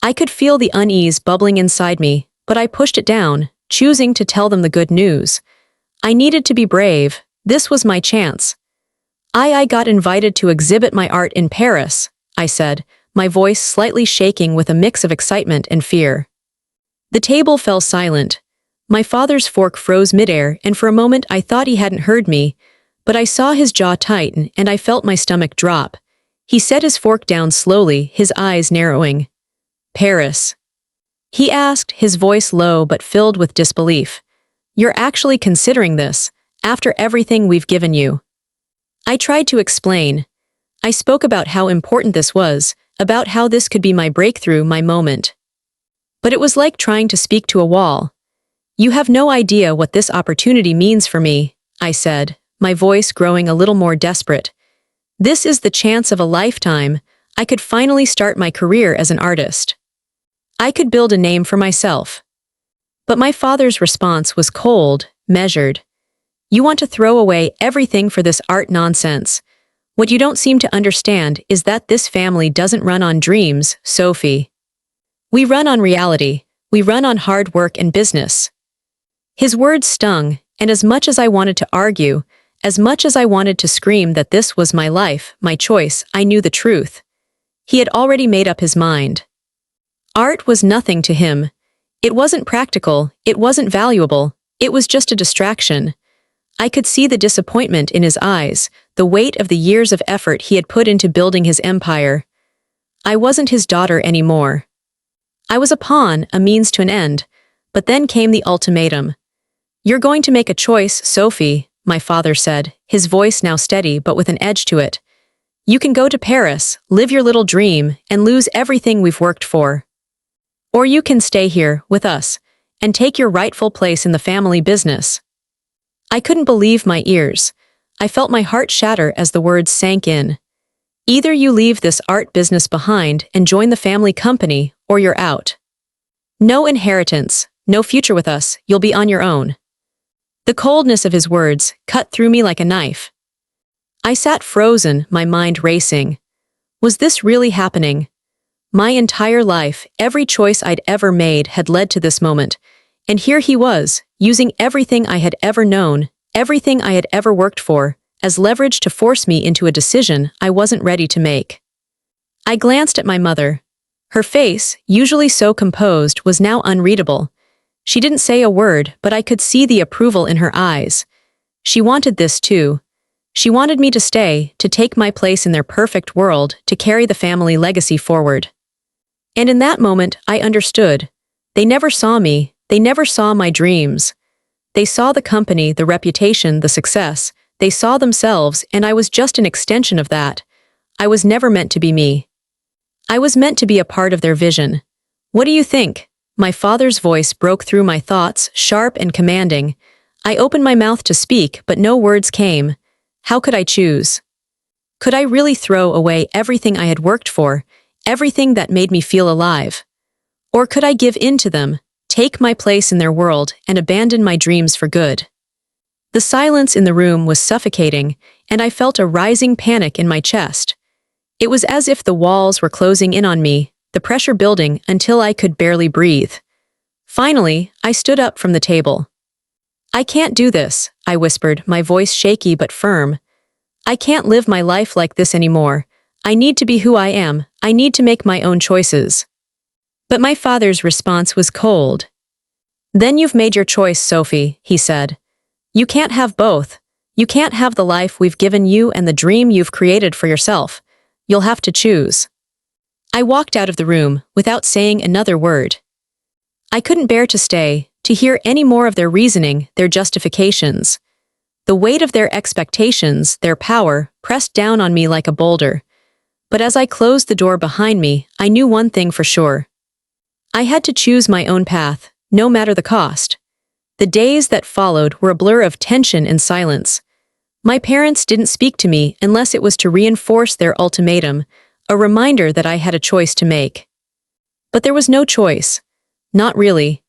I could feel the unease bubbling inside me, but I pushed it down, choosing to tell them the good news. I needed to be brave. This was my chance. I got invited to exhibit my art in Paris, I said, my voice slightly shaking with a mix of excitement and fear. The table fell silent. My father's fork froze midair, and for a moment I thought he hadn't heard me, but I saw his jaw tighten and I felt my stomach drop. He set his fork down slowly, his eyes narrowing. Paris. He asked, his voice low but filled with disbelief. You're actually considering this, after everything we've given you? I tried to explain. I spoke about how important this was, about how this could be my breakthrough, my moment. But it was like trying to speak to a wall. You have no idea what this opportunity means for me, I said, my voice growing a little more desperate. This is the chance of a lifetime. I could finally start my career as an artist. I could build a name for myself. But my father's response was cold, measured. You want to throw away everything for this art nonsense. What you don't seem to understand is that this family doesn't run on dreams, Sophie. We run on reality. We run on hard work and business. His words stung, and as much as I wanted to argue, as much as I wanted to scream that this was my life, my choice, I knew the truth. He had already made up his mind. Art was nothing to him. It wasn't practical, it wasn't valuable, it was just a distraction. I could see the disappointment in his eyes, the weight of the years of effort he had put into building his empire. I wasn't his daughter anymore. I was a pawn, a means to an end, but then came the ultimatum. You're going to make a choice, Sophie, my father said, his voice now steady but with an edge to it. You can go to Paris, live your little dream, and lose everything we've worked for. Or you can stay here, with us, and take your rightful place in the family business. I couldn't believe my ears. I felt my heart shatter as the words sank in. Either you leave this art business behind and join the family company, or you're out. No inheritance, no future with us, you'll be on your own. The coldness of his words cut through me like a knife. I sat frozen, my mind racing. Was this really happening? My entire life, every choice I'd ever made had led to this moment, and here he was, using everything I had ever known, everything I had ever worked for, as leverage to force me into a decision I wasn't ready to make. I glanced at my mother. Her face, usually so composed, was now unreadable. She didn't say a word, but I could see the approval in her eyes. She wanted this too. She wanted me to stay, to take my place in their perfect world, to carry the family legacy forward. And in that moment, I understood. They never saw me, they never saw my dreams. They saw the company, the reputation, the success. They saw themselves, and I was just an extension of that. I was never meant to be me. I was meant to be a part of their vision. What do you think? My father's voice broke through my thoughts, sharp and commanding. I opened my mouth to speak, but no words came. How could I choose? Could I really throw away everything I had worked for, everything that made me feel alive? Or could I give in to them, take my place in their world, and abandon my dreams for good? The silence in the room was suffocating, and I felt a rising panic in my chest. It was as if the walls were closing in on me, the pressure building until I could barely breathe. Finally, I stood up from the table. I can't do this, I whispered, my voice shaky but firm. I can't live my life like this anymore. I need to be who I am. I need to make my own choices. But my father's response was cold. Then you've made your choice, Sophie, he said. You can't have both. You can't have the life we've given you and the dream you've created for yourself. You'll have to choose. I walked out of the room without saying another word. I couldn't bear to stay, to hear any more of their reasoning, their justifications. The weight of their expectations, their power, pressed down on me like a boulder. But as I closed the door behind me, I knew one thing for sure. I had to choose my own path, no matter the cost. The days that followed were a blur of tension and silence. My parents didn't speak to me unless it was to reinforce their ultimatum, a reminder that I had a choice to make. But there was no choice. Not really.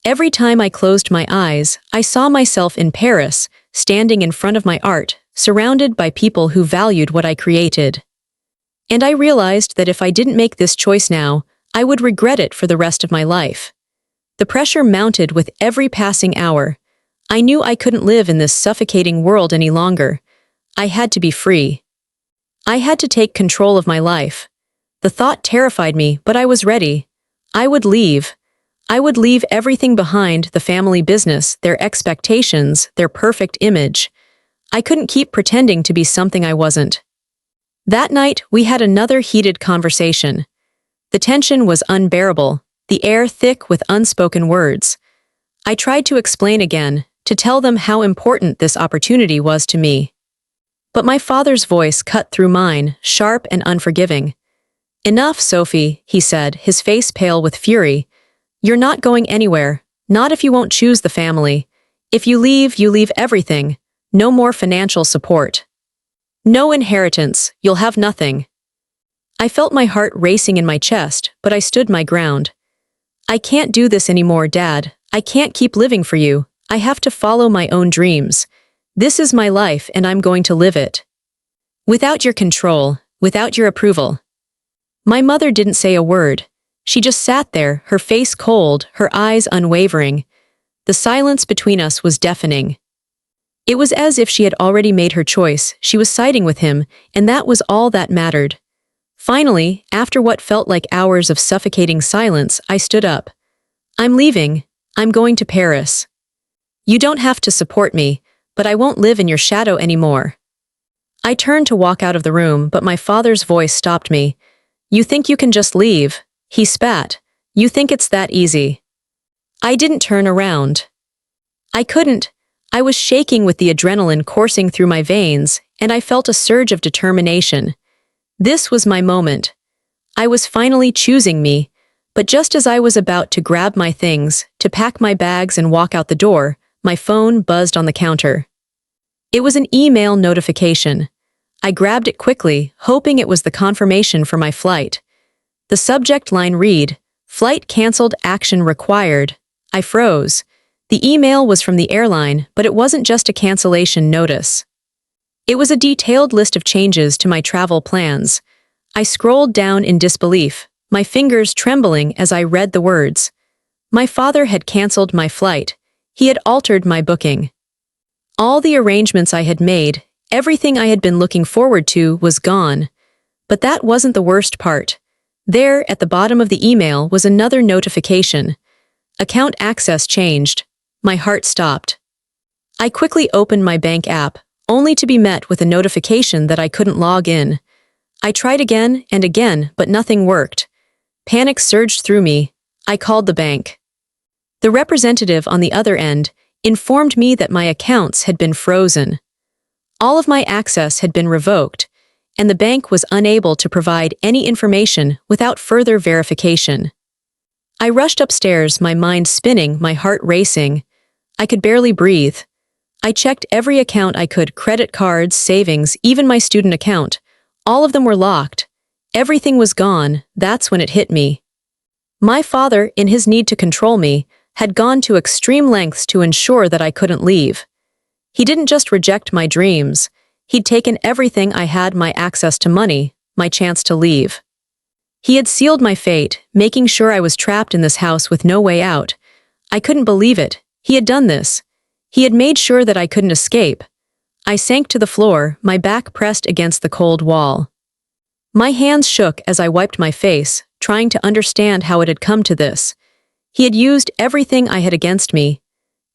Every time I closed my eyes, I saw myself in Paris, standing in front of my art, surrounded by people who valued what I created. And I realized that if I didn't make this choice now, I would regret it for the rest of my life. The pressure mounted with every passing hour. I knew I couldn't live in this suffocating world any longer. I had to be free. I had to take control of my life. The thought terrified me, but I was ready. I would leave. I would leave everything behind: the family business, their expectations, their perfect image. I couldn't keep pretending to be something I wasn't. That night, we had another heated conversation. The tension was unbearable, the air thick with unspoken words. I tried to explain again, to tell them how important this opportunity was to me. But my father's voice cut through mine, sharp and unforgiving. "Enough, Sophie," he said, his face pale with fury. "You're not going anywhere, not if you won't choose the family. If you leave everything. No more financial support. No inheritance, you'll have nothing." I felt my heart racing in my chest, but I stood my ground. "I can't do this anymore, Dad. I can't keep living for you. I have to follow my own dreams. This is my life and I'm going to live it. Without your control, without your approval." My mother didn't say a word. She just sat there, her face cold, her eyes unwavering. The silence between us was deafening. It was as if she had already made her choice. She was siding with him, and that was all that mattered. Finally, after what felt like hours of suffocating silence, I stood up. "I'm leaving. I'm going to Paris. You don't have to support me, but I won't live in your shadow anymore." I turned to walk out of the room, but my father's voice stopped me. "You think you can just leave?" He spat. "You think it's that easy?" I didn't turn around. I couldn't. I was shaking with the adrenaline coursing through my veins, and I felt a surge of determination. This was my moment. I was finally choosing me, but just as I was about to grab my things, to pack my bags and walk out the door, my phone buzzed on the counter. It was an email notification. I grabbed it quickly, hoping it was the confirmation for my flight. The subject line read, "Flight cancelled, action required." I froze. The email was from the airline, but it wasn't just a cancellation notice. It was a detailed list of changes to my travel plans. I scrolled down in disbelief, my fingers trembling as I read the words. My father had cancelled my flight. He had altered my booking. All the arrangements I had made, everything I had been looking forward to, was gone. But that wasn't the worst part. There, at the bottom of the email, was another notification. Account access changed. My heart stopped. I quickly opened my bank app, only to be met with a notification that I couldn't log in. I tried again and again, but nothing worked. Panic surged through me. I called the bank. The representative on the other end informed me that my accounts had been frozen. All of my access had been revoked, and the bank was unable to provide any information without further verification. I rushed upstairs, my mind spinning, my heart racing. I could barely breathe. I checked every account I could: credit cards, savings, even my student account. All of them were locked. Everything was gone. That's when it hit me. My father, in his need to control me, had gone to extreme lengths to ensure that I couldn't leave. He didn't just reject my dreams. He'd taken everything I had: my access to money, my chance to leave. He had sealed my fate, making sure I was trapped in this house with no way out. I couldn't believe it. He had done this. He had made sure that I couldn't escape. I sank to the floor, my back pressed against the cold wall. My hands shook as I wiped my face, trying to understand how it had come to this. He had used everything I had against me.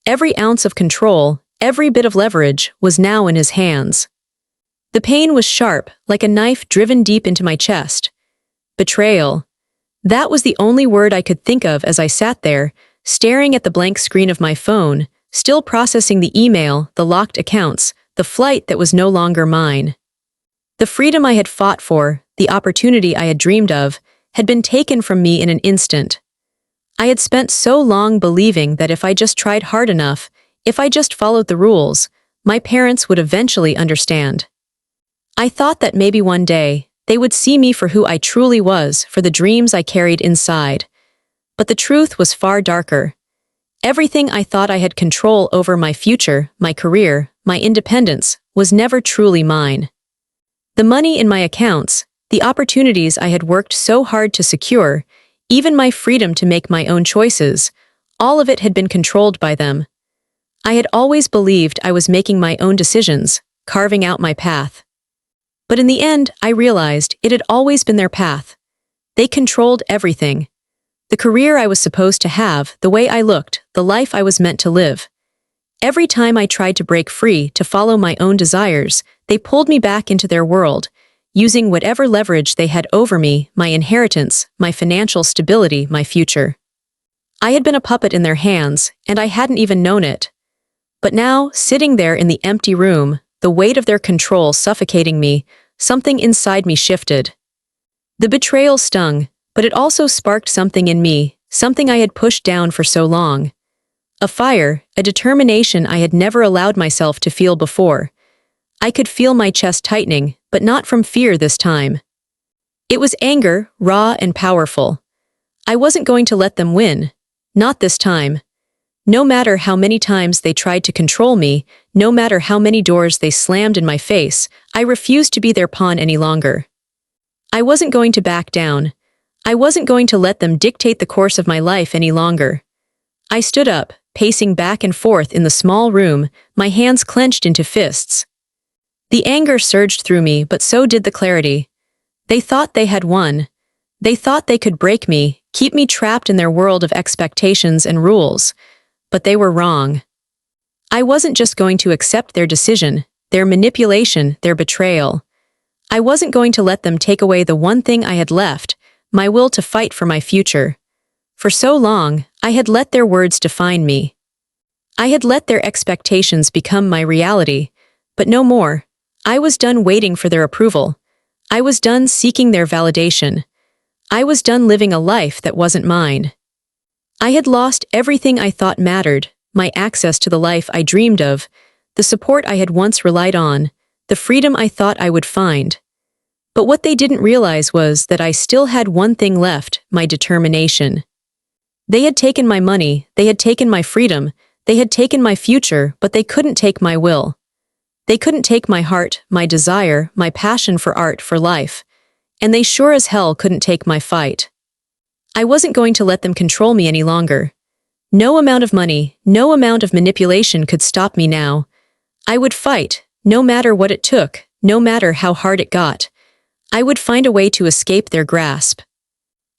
Every ounce of control, every bit of leverage, was now in his hands. The pain was sharp, like a knife driven deep into my chest. Betrayal. That was the only word I could think of as I sat there, staring at the blank screen of my phone, still processing the email, the locked accounts, the flight that was no longer mine. The freedom I had fought for, the opportunity I had dreamed of, had been taken from me in an instant. I had spent so long believing that if I just tried hard enough, if I just followed the rules, my parents would eventually understand. I thought that maybe one day, they would see me for who I truly was, for the dreams I carried inside. But the truth was far darker. Everything I thought I had control over: my future, my career, my independence, was never truly mine. The money in my accounts, the opportunities I had worked so hard to secure, even my freedom to make my own choices, all of it had been controlled by them. I had always believed I was making my own decisions, carving out my path. But in the end, I realized it had always been their path. They controlled everything. The career I was supposed to have, the way I looked, the life I was meant to live. Every time I tried to break free to follow my own desires, they pulled me back into their world, using whatever leverage they had over me, my inheritance, my financial stability, my future. I had been a puppet in their hands, and I hadn't even known it. But now, sitting there in the empty room, the weight of their control suffocating me, something inside me shifted. The betrayal stung, but it also sparked something in me, something I had pushed down for so long. A fire, a determination I had never allowed myself to feel before. I could feel my chest tightening, but not from fear this time. It was anger, raw and powerful. I wasn't going to let them win. Not this time. No matter how many times they tried to control me, no matter how many doors they slammed in my face, I refused to be their pawn any longer. I wasn't going to back down. I wasn't going to let them dictate the course of my life any longer. I stood up, pacing back and forth in the small room, my hands clenched into fists. The anger surged through me, but so did the clarity. They thought they had won. They thought they could break me, keep me trapped in their world of expectations and rules. But they were wrong. I wasn't just going to accept their decision, their manipulation, their betrayal. I wasn't going to let them take away the one thing I had left, my will to fight for my future. For so long, I had let their words define me. I had let their expectations become my reality, but no more. I was done waiting for their approval. I was done seeking their validation. I was done living a life that wasn't mine. I had lost everything I thought mattered, my access to the life I dreamed of, the support I had once relied on, the freedom I thought I would find. But what they didn't realize was that I still had one thing left, my determination. They had taken my money, they had taken my freedom, they had taken my future, but they couldn't take my will. They couldn't take my heart, my desire, my passion for art, for life. And they sure as hell couldn't take my fight. I wasn't going to let them control me any longer. No amount of money, no amount of manipulation could stop me now. I would fight, no matter what it took, no matter how hard it got. I would find a way to escape their grasp.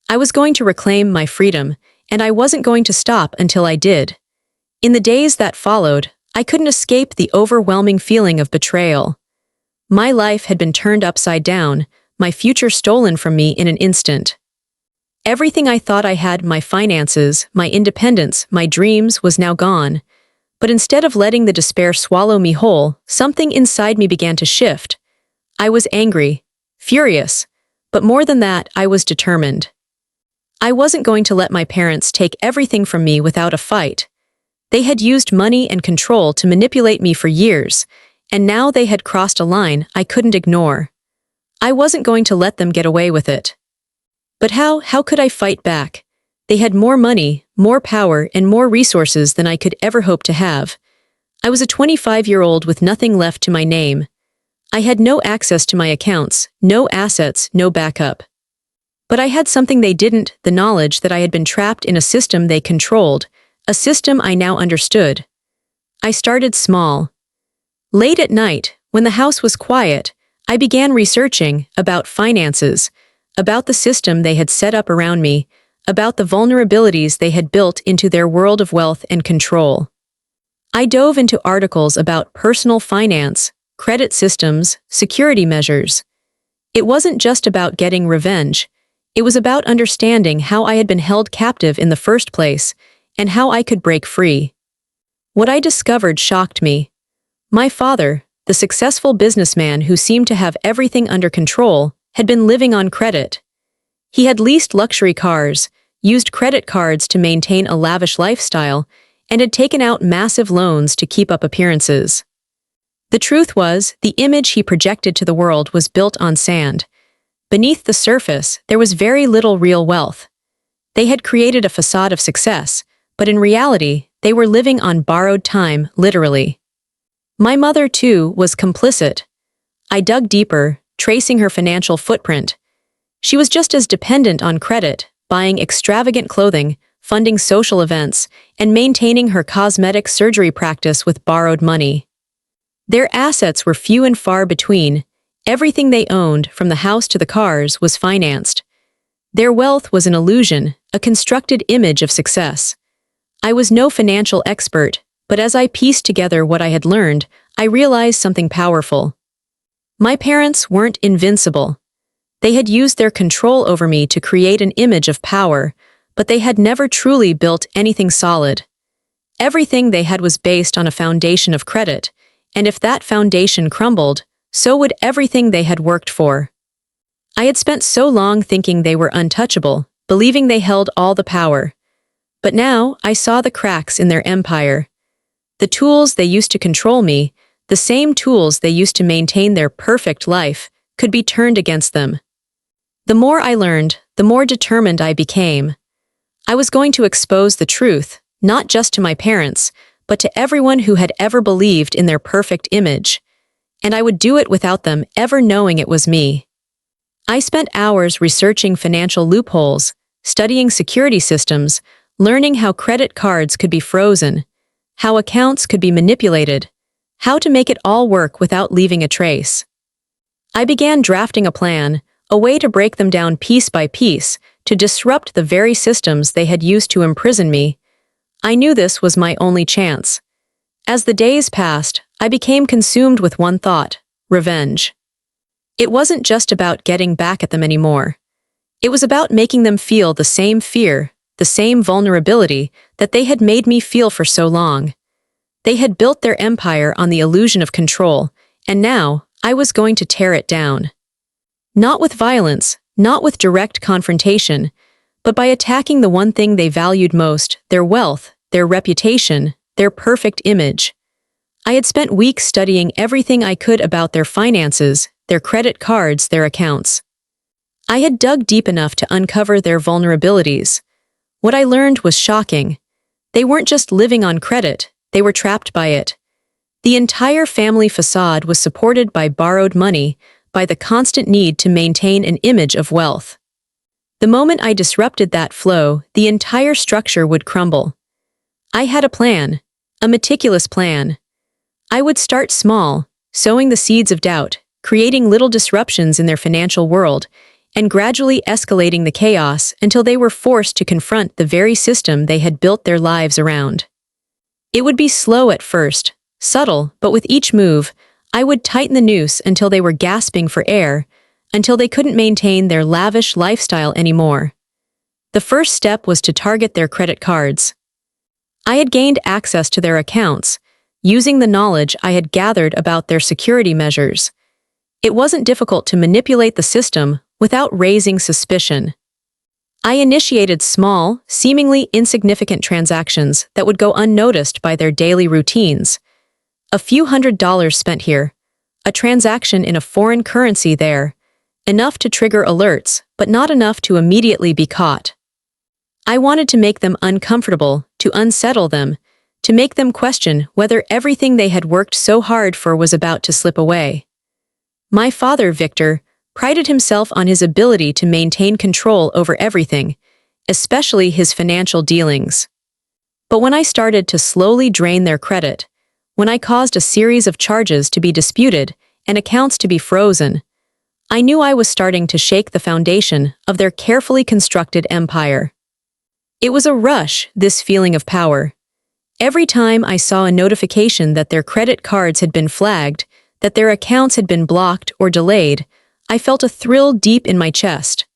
I was going to reclaim my freedom, and I wasn't going to stop until I did. In the days that followed, I couldn't escape the overwhelming feeling of betrayal. My life had been turned upside down, my future stolen from me in an instant. Everything I thought I had, my finances, my independence, my dreams, was now gone. But instead of letting the despair swallow me whole, something inside me began to shift. I was angry, furious, but more than that, I was determined. I wasn't going to let my parents take everything from me without a fight. They had used money and control to manipulate me for years, and now they had crossed a line I couldn't ignore. I wasn't going to let them get away with it. But how could I fight back? They had more money, more power, and more resources than I could ever hope to have. I was a 25-year-old with nothing left to my name. I had no access to my accounts, no assets, no backup. But I had something they didn't, the knowledge that I had been trapped in a system they controlled, a system I now understood. I started small. Late at night, when the house was quiet, I began researching about finances, about the system they had set up around me, about the vulnerabilities they had built into their world of wealth and control. I dove into articles about personal finance, credit systems, security measures. It wasn't just about getting revenge. It was about understanding how I had been held captive in the first place and how I could break free. What I discovered shocked me. My father, the successful businessman who seemed to have everything under control, had been living on credit. He had leased luxury cars, used credit cards to maintain a lavish lifestyle, and had taken out massive loans to keep up appearances. The truth was, the image he projected to the world was built on sand. Beneath the surface, there was very little real wealth. They had created a facade of success, but in reality, they were living on borrowed time, literally. My mother, too, was complicit. I dug deeper, tracing her financial footprint. She was just as dependent on credit, buying extravagant clothing, funding social events, and maintaining her cosmetic surgery practice with borrowed money. Their assets were few and far between. Everything they owned, from the house to the cars, was financed. Their wealth was an illusion, a constructed image of success. I was no financial expert, but as I pieced together what I had learned, I realized something powerful. My parents weren't invincible. They had used their control over me to create an image of power, but they had never truly built anything solid. Everything they had was based on a foundation of credit, and if that foundation crumbled, so would everything they had worked for. I had spent so long thinking they were untouchable, believing they held all the power. But now I saw the cracks in their empire. The tools they used to control me, the same tools they used to maintain their perfect life, could be turned against them. The more I learned, the more determined I became. I was going to expose the truth, not just to my parents, but to everyone who had ever believed in their perfect image. And I would do it without them ever knowing it was me. I spent hours researching financial loopholes, studying security systems, learning how credit cards could be frozen, how accounts could be manipulated, how to make it all work without leaving a trace. I began drafting a plan, a way to break them down piece by piece, to disrupt the very systems they had used to imprison me. I knew this was my only chance. As the days passed, I became consumed with one thought: revenge. It wasn't just about getting back at them anymore. It was about making them feel the same fear, the same vulnerability that they had made me feel for so long. They had built their empire on the illusion of control, and now I was going to tear it down. Not with violence, not with direct confrontation, but by attacking the one thing they valued most: their wealth, their reputation, their perfect image. I had spent weeks studying everything I could about their finances, their credit cards, their accounts. I had dug deep enough to uncover their vulnerabilities. What I learned was shocking. They weren't just living on credit, they were trapped by it. The entire family facade was supported by borrowed money, by the constant need to maintain an image of wealth. The moment I disrupted that flow, the entire structure would crumble. I had a plan, a meticulous plan. I would start small, sowing the seeds of doubt, creating little disruptions in their financial world, and gradually escalating the chaos until they were forced to confront the very system they had built their lives around. It would be slow at first, subtle, but with each move, I would tighten the noose until they were gasping for air, until they couldn't maintain their lavish lifestyle anymore. The first step was to target their credit cards. I had gained access to their accounts, using the knowledge I had gathered about their security measures. It wasn't difficult to manipulate the system without raising suspicion. I initiated small, seemingly insignificant transactions that would go unnoticed by their daily routines. A few $100s spent here, a transaction in a foreign currency there, enough to trigger alerts, but not enough to immediately be caught. I wanted to make them uncomfortable, to unsettle them, to make them question whether everything they had worked so hard for was about to slip away. My father, Victor, prided himself on his ability to maintain control over everything, especially his financial dealings. But when I started to slowly drain their credit, when I caused a series of charges to be disputed and accounts to be frozen, I knew I was starting to shake the foundation of their carefully constructed empire. It was a rush, this feeling of power. Every time I saw a notification that their credit cards had been flagged, that their accounts had been blocked or delayed, I felt a thrill deep in my chest.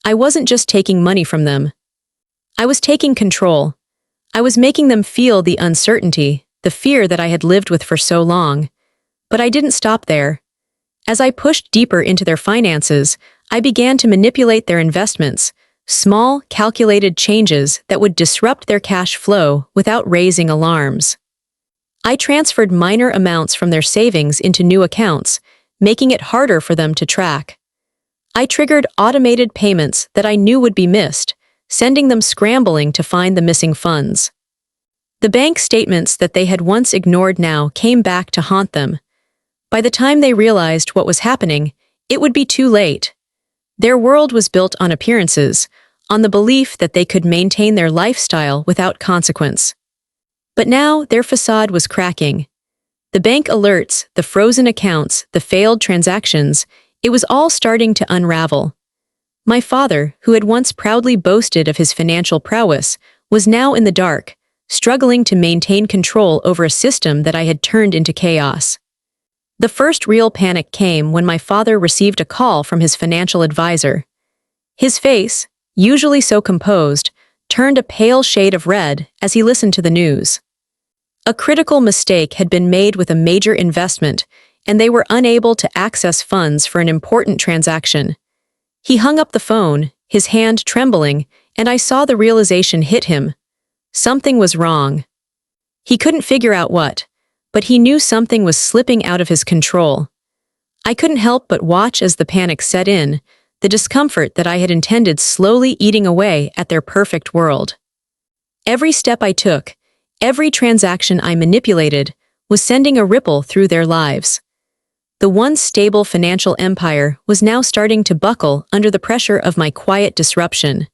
I wasn't just taking money from them. I was taking control. I was making them feel the uncertainty, the fear that I had lived with for so long. But I didn't stop there. As I pushed deeper into their finances, I began to manipulate their investments, small, calculated changes that would disrupt their cash flow without raising alarms. I transferred minor amounts from their savings into new accounts, making it harder for them to track. I triggered automated payments that I knew would be missed, sending them scrambling to find the missing funds. The bank statements that they had once ignored now came back to haunt them. By the time they realized what was happening, it would be too late. Their world was built on appearances, on the belief that they could maintain their lifestyle without consequence. But now their facade was cracking. The bank alerts, the frozen accounts, the failed transactions, it was all starting to unravel. My father, who had once proudly boasted of his financial prowess, was now in the dark, struggling to maintain control over a system that I had turned into chaos. The first real panic came when my father received a call from his financial advisor. His face, usually so composed, turned a pale shade of red as he listened to the news. A critical mistake had been made with a major investment, and they were unable to access funds for an important transaction. He hung up the phone, his hand trembling, and I saw the realization hit him. Something was wrong. He couldn't figure out what, but he knew something was slipping out of his control. I couldn't help but watch as the panic set in, the discomfort that I had intended slowly eating away at their perfect world. Every step I took, every transaction I manipulated, was sending a ripple through their lives. The once stable financial empire was now starting to buckle under the pressure of my quiet disruption.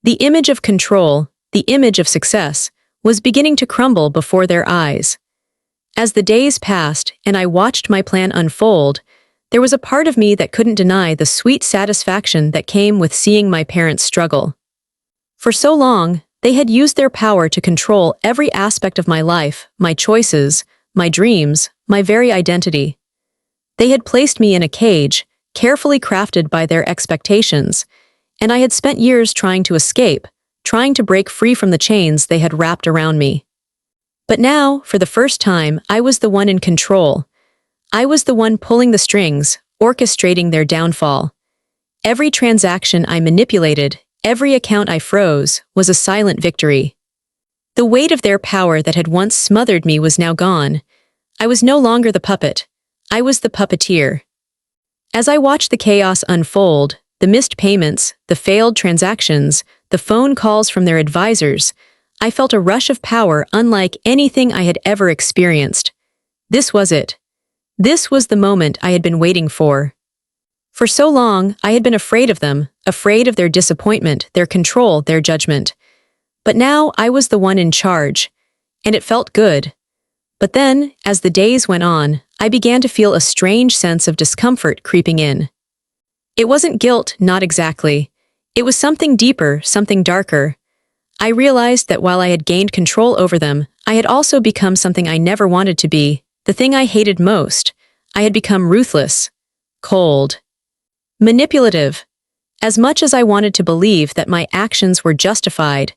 The image of control, the image of success, was beginning to crumble before their eyes. As the days passed and I watched my plan unfold, there was a part of me that couldn't deny the sweet satisfaction that came with seeing my parents struggle. For so long, they had used their power to control every aspect of my life, my choices, my dreams, my very identity. They had placed me in a cage, carefully crafted by their expectations, and I had spent years trying to escape, trying to break free from the chains they had wrapped around me. But now, for the first time, I was the one in control. I was the one pulling the strings, orchestrating their downfall. Every transaction I manipulated, every account I froze, was a silent victory. The weight of their power that had once smothered me was now gone. I was no longer the puppet. I was the puppeteer. As I watched the chaos unfold, the missed payments, the failed transactions, the phone calls from their advisors, I felt a rush of power unlike anything I had ever experienced. This was it. This was the moment I had been waiting for. For so long, I had been afraid of them, afraid of their disappointment, their control, their judgment. But now I was the one in charge, and it felt good. But then, as the days went on, I began to feel a strange sense of discomfort creeping in. It wasn't guilt, not exactly. It was something deeper, something darker. I realized that while I had gained control over them, I had also become something I never wanted to be, the thing I hated most. I had become ruthless, cold, manipulative. As much as I wanted to believe that my actions were justified,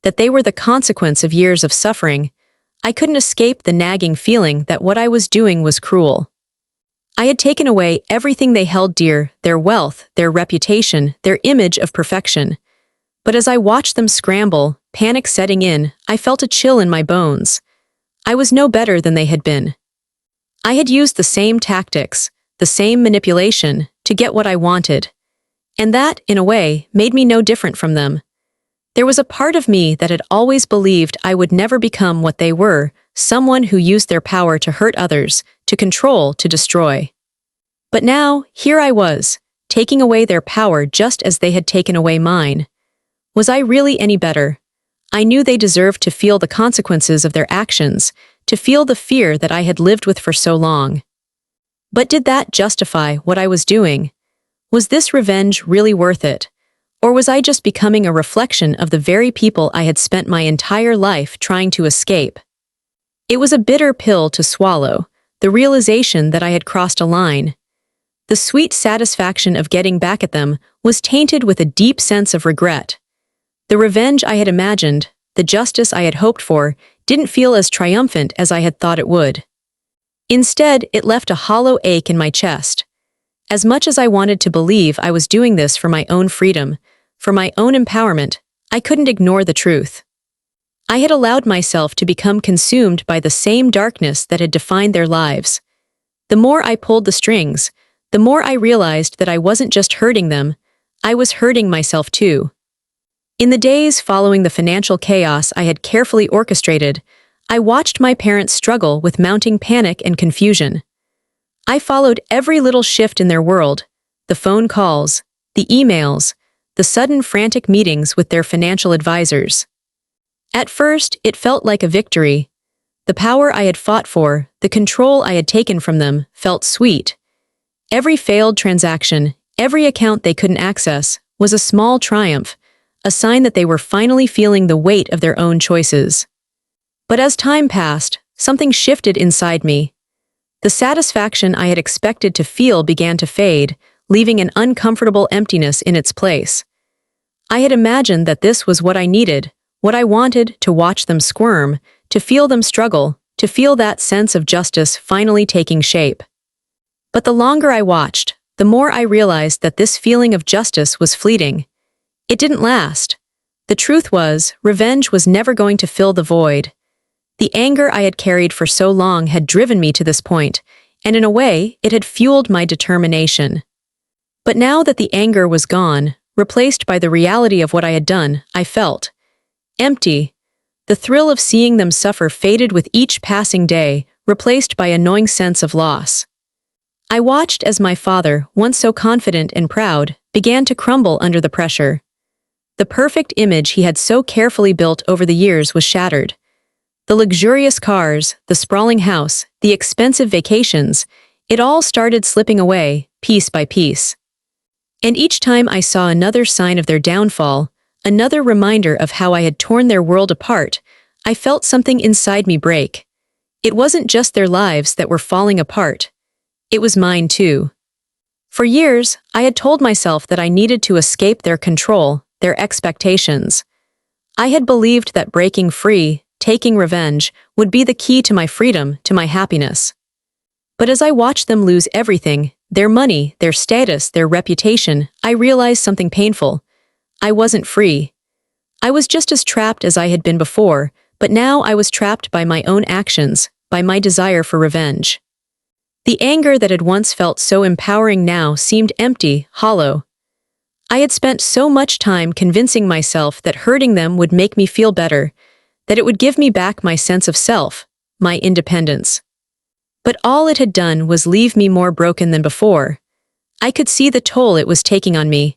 that they were the consequence of years of suffering, I couldn't escape the nagging feeling that what I was doing was cruel. I had taken away everything they held dear, their wealth, their reputation, their image of perfection. But as I watched them scramble, panic setting in, I felt a chill in my bones. I was no better than they had been. I had used the same tactics, the same manipulation, to get what I wanted. And that, in a way, made me no different from them. There was a part of me that had always believed I would never become what they were, someone who used their power to hurt others, to control, to destroy. But now, here I was, taking away their power just as they had taken away mine. Was I really any better? I knew they deserved to feel the consequences of their actions, to feel the fear that I had lived with for so long. But did that justify what I was doing? Was this revenge really worth it? Or was I just becoming a reflection of the very people I had spent my entire life trying to escape? It was a bitter pill to swallow, the realization that I had crossed a line. The sweet satisfaction of getting back at them was tainted with a deep sense of regret. The revenge I had imagined, the justice I had hoped for, didn't feel as triumphant as I had thought it would. Instead, it left a hollow ache in my chest. As much as I wanted to believe I was doing this for my own freedom, for my own empowerment, I couldn't ignore the truth. I had allowed myself to become consumed by the same darkness that had defined their lives. The more I pulled the strings, the more I realized that I wasn't just hurting them, I was hurting myself too. In the days following the financial chaos I had carefully orchestrated, I watched my parents struggle with mounting panic and confusion. I followed every little shift in their world, the phone calls, the emails, the sudden frantic meetings with their financial advisors. At first, it felt like a victory. The power I had fought for, the control I had taken from them, felt sweet. Every failed transaction, every account they couldn't access, was a small triumph, a sign that they were finally feeling the weight of their own choices. But as time passed, something shifted inside me. The satisfaction I had expected to feel began to fade, leaving an uncomfortable emptiness in its place. I had imagined that this was what I needed, what I wanted: to watch them squirm, to feel them struggle, to feel that sense of justice finally taking shape. But the longer I watched, the more I realized that this feeling of justice was fleeting. It didn't last. The truth was, revenge was never going to fill the void. The anger I had carried for so long had driven me to this point, and in a way, it had fueled my determination. But now that the anger was gone, replaced by the reality of what I had done, I felt empty. The thrill of seeing them suffer faded with each passing day, replaced by a gnawing sense of loss. I watched as my father, once so confident and proud, began to crumble under the pressure. The perfect image he had so carefully built over the years was shattered. The luxurious cars, the sprawling house, the expensive vacations, it all started slipping away, piece by piece. And each time I saw another sign of their downfall, another reminder of how I had torn their world apart, I felt something inside me break. It wasn't just their lives that were falling apart. It was mine too. For years, I had told myself that I needed to escape their control, their expectations. I had believed that breaking free, taking revenge, would be the key to my freedom, to my happiness. But as I watched them lose everything, their money, their status, their reputation, I realized something painful. I wasn't free. I was just as trapped as I had been before, but now I was trapped by my own actions, by my desire for revenge. The anger that had once felt so empowering now seemed empty, hollow. I had spent so much time convincing myself that hurting them would make me feel better, that it would give me back my sense of self, my independence. But all it had done was leave me more broken than before. I could see the toll it was taking on me.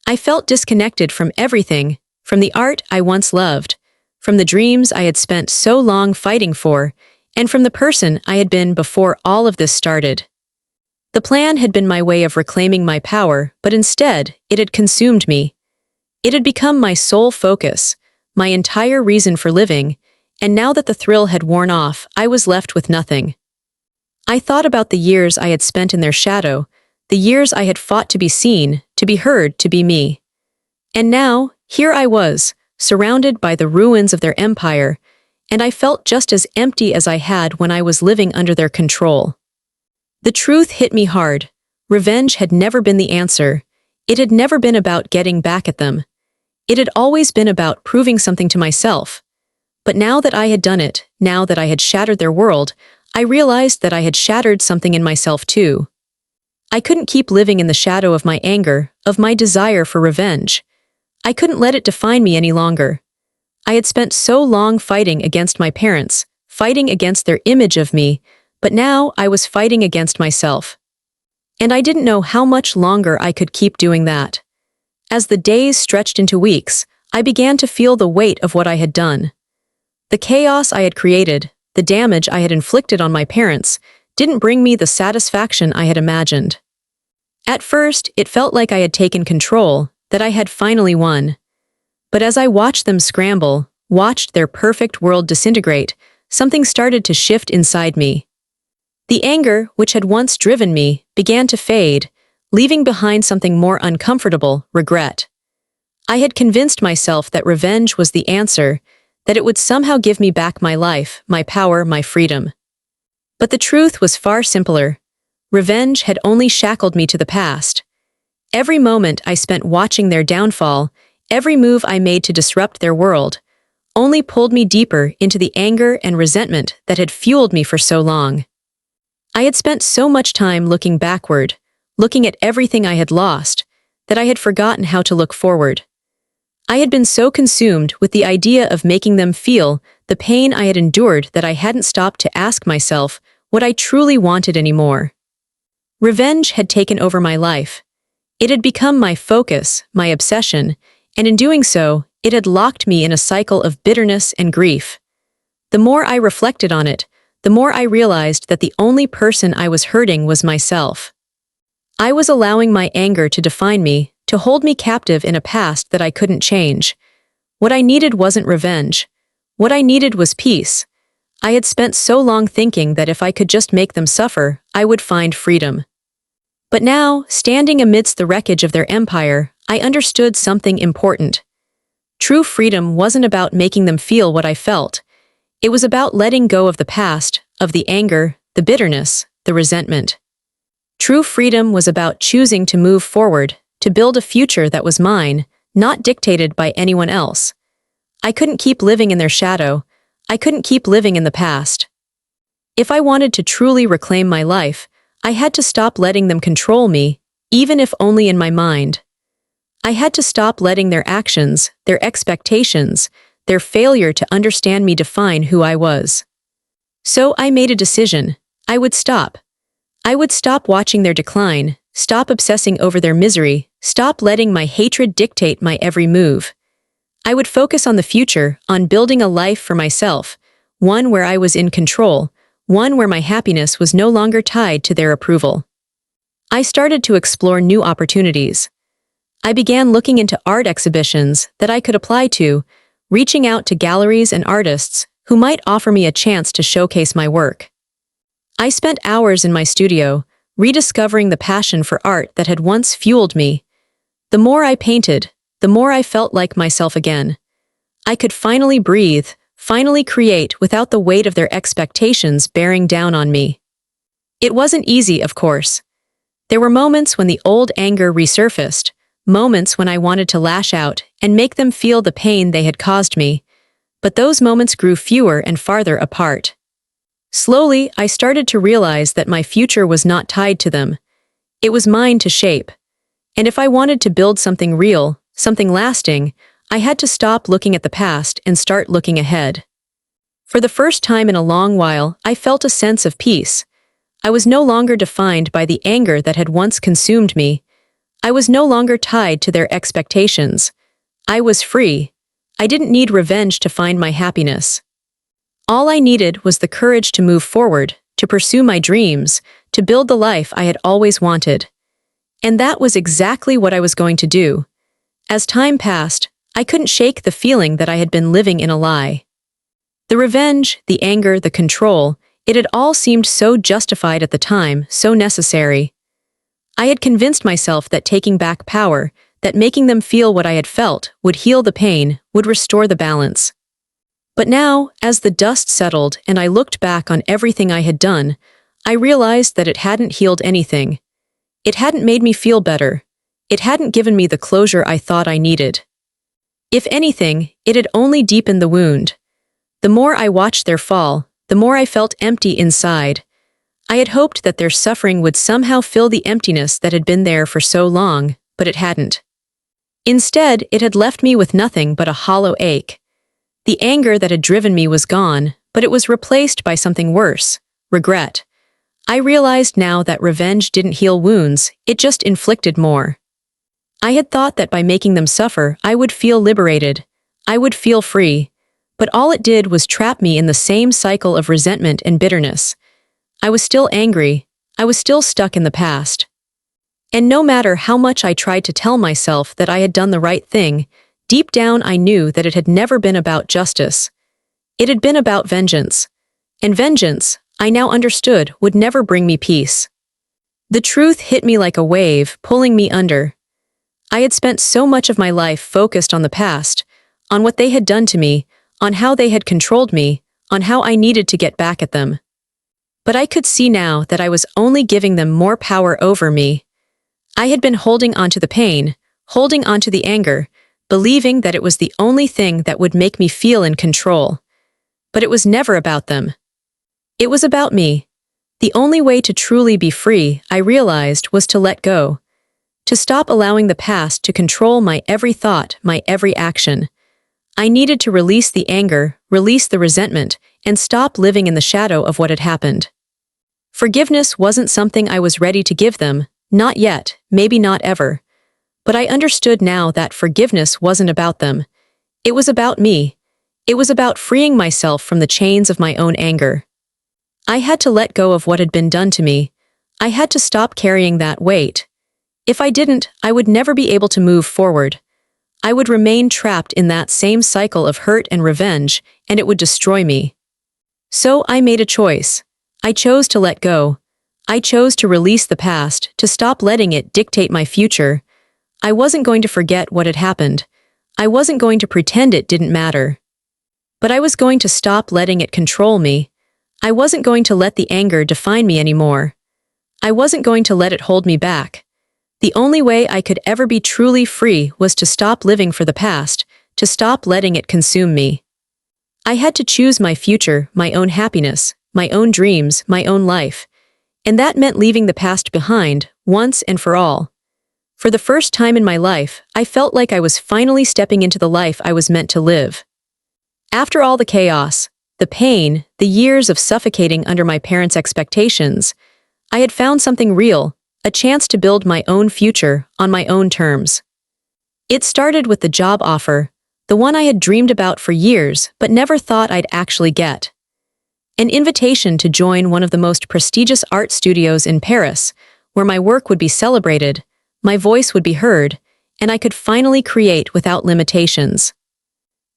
I felt disconnected from everything, from the art I once loved, from the dreams I had spent so long fighting for, and from the person I had been before all of this started. The plan had been my way of reclaiming my power, but instead, it had consumed me. It had become my sole focus, my entire reason for living, and now that the thrill had worn off, I was left with nothing. I thought about the years I had spent in their shadow, the years I had fought to be seen, to be heard, to be me. And now, here I was, surrounded by the ruins of their empire, and I felt just as empty as I had when I was living under their control. The truth hit me hard. Revenge had never been the answer. It had never been about getting back at them. It had always been about proving something to myself. But now that I had done it, now that I had shattered their world, I realized that I had shattered something in myself too. I couldn't keep living in the shadow of my anger, of my desire for revenge. I couldn't let it define me any longer. I had spent so long fighting against my parents, fighting against their image of me, but now I was fighting against myself. And I didn't know how much longer I could keep doing that. As the days stretched into weeks, I began to feel the weight of what I had done. The chaos I had created, the damage I had inflicted on my parents, didn't bring me the satisfaction I had imagined. At first, it felt like I had taken control, that I had finally won. But as I watched them scramble, watched their perfect world disintegrate, something started to shift inside me. The anger, which had once driven me, began to fade, leaving behind something more uncomfortable: regret. I had convinced myself that revenge was the answer, that it would somehow give me back my life, my power, my freedom. But the truth was far simpler. Revenge had only shackled me to the past. Every moment I spent watching their downfall, every move I made to disrupt their world, only pulled me deeper into the anger and resentment that had fueled me for so long. I had spent so much time looking backward, looking at everything I had lost, that I had forgotten how to look forward. I had been so consumed with the idea of making them feel the pain I had endured that I hadn't stopped to ask myself what I truly wanted anymore. Revenge had taken over my life. It had become my focus, my obsession, and in doing so, it had locked me in a cycle of bitterness and grief. The more I reflected on it, the more I realized that the only person I was hurting was myself. I was allowing my anger to define me, to hold me captive in a past that I couldn't change. What I needed wasn't revenge. What I needed was peace. I had spent so long thinking that if I could just make them suffer, I would find freedom. But now, standing amidst the wreckage of their empire, I understood something important. True freedom wasn't about making them feel what I felt. It was about letting go of the past, of the anger, the bitterness, the resentment. True freedom was about choosing to move forward, to build a future that was mine, not dictated by anyone else. I couldn't keep living in their shadow. I couldn't keep living in the past. If I wanted to truly reclaim my life, I had to stop letting them control me, even if only in my mind. I had to stop letting their actions, their expectations, their failure to understand me define who I was. So I made a decision. I would stop. I would stop watching their decline, stop obsessing over their misery, stop letting my hatred dictate my every move. I would focus on the future, on building a life for myself, one where I was in control, one where my happiness was no longer tied to their approval. I started to explore new opportunities. I began looking into art exhibitions that I could apply to, reaching out to galleries and artists who might offer me a chance to showcase my work. I spent hours in my studio, rediscovering the passion for art that had once fueled me. The more I painted, the more I felt like myself again. I could finally breathe, finally create without the weight of their expectations bearing down on me. It wasn't easy, of course. There were moments when the old anger resurfaced, moments when I wanted to lash out and make them feel the pain they had caused me, but those moments grew fewer and farther apart. Slowly, I started to realize that my future was not tied to them. It was mine to shape. And if I wanted to build something real, something lasting, I had to stop looking at the past and start looking ahead. For the first time in a long while, I felt a sense of peace. I was no longer defined by the anger that had once consumed me. I was no longer tied to their expectations. I was free. I didn't need revenge to find my happiness. All I needed was the courage to move forward, to pursue my dreams, to build the life I had always wanted. And that was exactly what I was going to do. As time passed, I couldn't shake the feeling that I had been living in a lie. The revenge, the anger, the control, it had all seemed so justified at the time, so necessary. I had convinced myself that taking back power, that making them feel what I had felt, would heal the pain, would restore the balance. But now, as the dust settled and I looked back on everything I had done, I realized that it hadn't healed anything. It hadn't made me feel better. It hadn't given me the closure I thought I needed. If anything, it had only deepened the wound. The more I watched their fall, the more I felt empty inside. I had hoped that their suffering would somehow fill the emptiness that had been there for so long, but it hadn't. Instead, it had left me with nothing but a hollow ache. The anger that had driven me was gone, but it was replaced by something worse, regret. I realized now that revenge didn't heal wounds, it just inflicted more. I had thought that by making them suffer, I would feel liberated. I would feel free. But all it did was trap me in the same cycle of resentment and bitterness. I was still angry. I was still stuck in the past. And no matter how much I tried to tell myself that I had done the right thing, deep down I knew that it had never been about justice. It had been about vengeance. And vengeance, I now understood, would never bring me peace. The truth hit me like a wave, pulling me under. I had spent so much of my life focused on the past, on what they had done to me, on how they had controlled me, on how I needed to get back at them. But I could see now that I was only giving them more power over me. I had been holding onto the pain, holding onto the anger, believing that it was the only thing that would make me feel in control. But it was never about them. It was about me. The only way to truly be free, I realized, was to let go. to stop allowing the past to control my every thought, my every action. I needed to release the anger, release the resentment, and stop living in the shadow of what had happened. Forgiveness wasn't something I was ready to give them, not yet, maybe not ever. But I understood now that forgiveness wasn't about them. It was about me. It was about freeing myself from the chains of my own anger. I had to let go of what had been done to me. I had to stop carrying that weight. If I didn't, I would never be able to move forward. I would remain trapped in that same cycle of hurt and revenge, and it would destroy me. So I made a choice. I chose to let go. I chose to release the past, to stop letting it dictate my future. I wasn't going to forget what had happened. I wasn't going to pretend it didn't matter. But I was going to stop letting it control me. I wasn't going to let the anger define me anymore. I wasn't going to let it hold me back. The only way I could ever be truly free was to stop living for the past, to stop letting it consume me. I had to choose my future, my own happiness, my own dreams, my own life. And that meant leaving the past behind, once and for all. For the first time in my life, I felt like I was finally stepping into the life I was meant to live. After all the chaos, the pain, the years of suffocating under my parents' expectations, I had found something real, a chance to build my own future on my own terms. It started with the job offer, the one I had dreamed about for years but never thought I'd actually get. An invitation to join one of the most prestigious art studios in Paris, where my work would be celebrated, my voice would be heard, and I could finally create without limitations.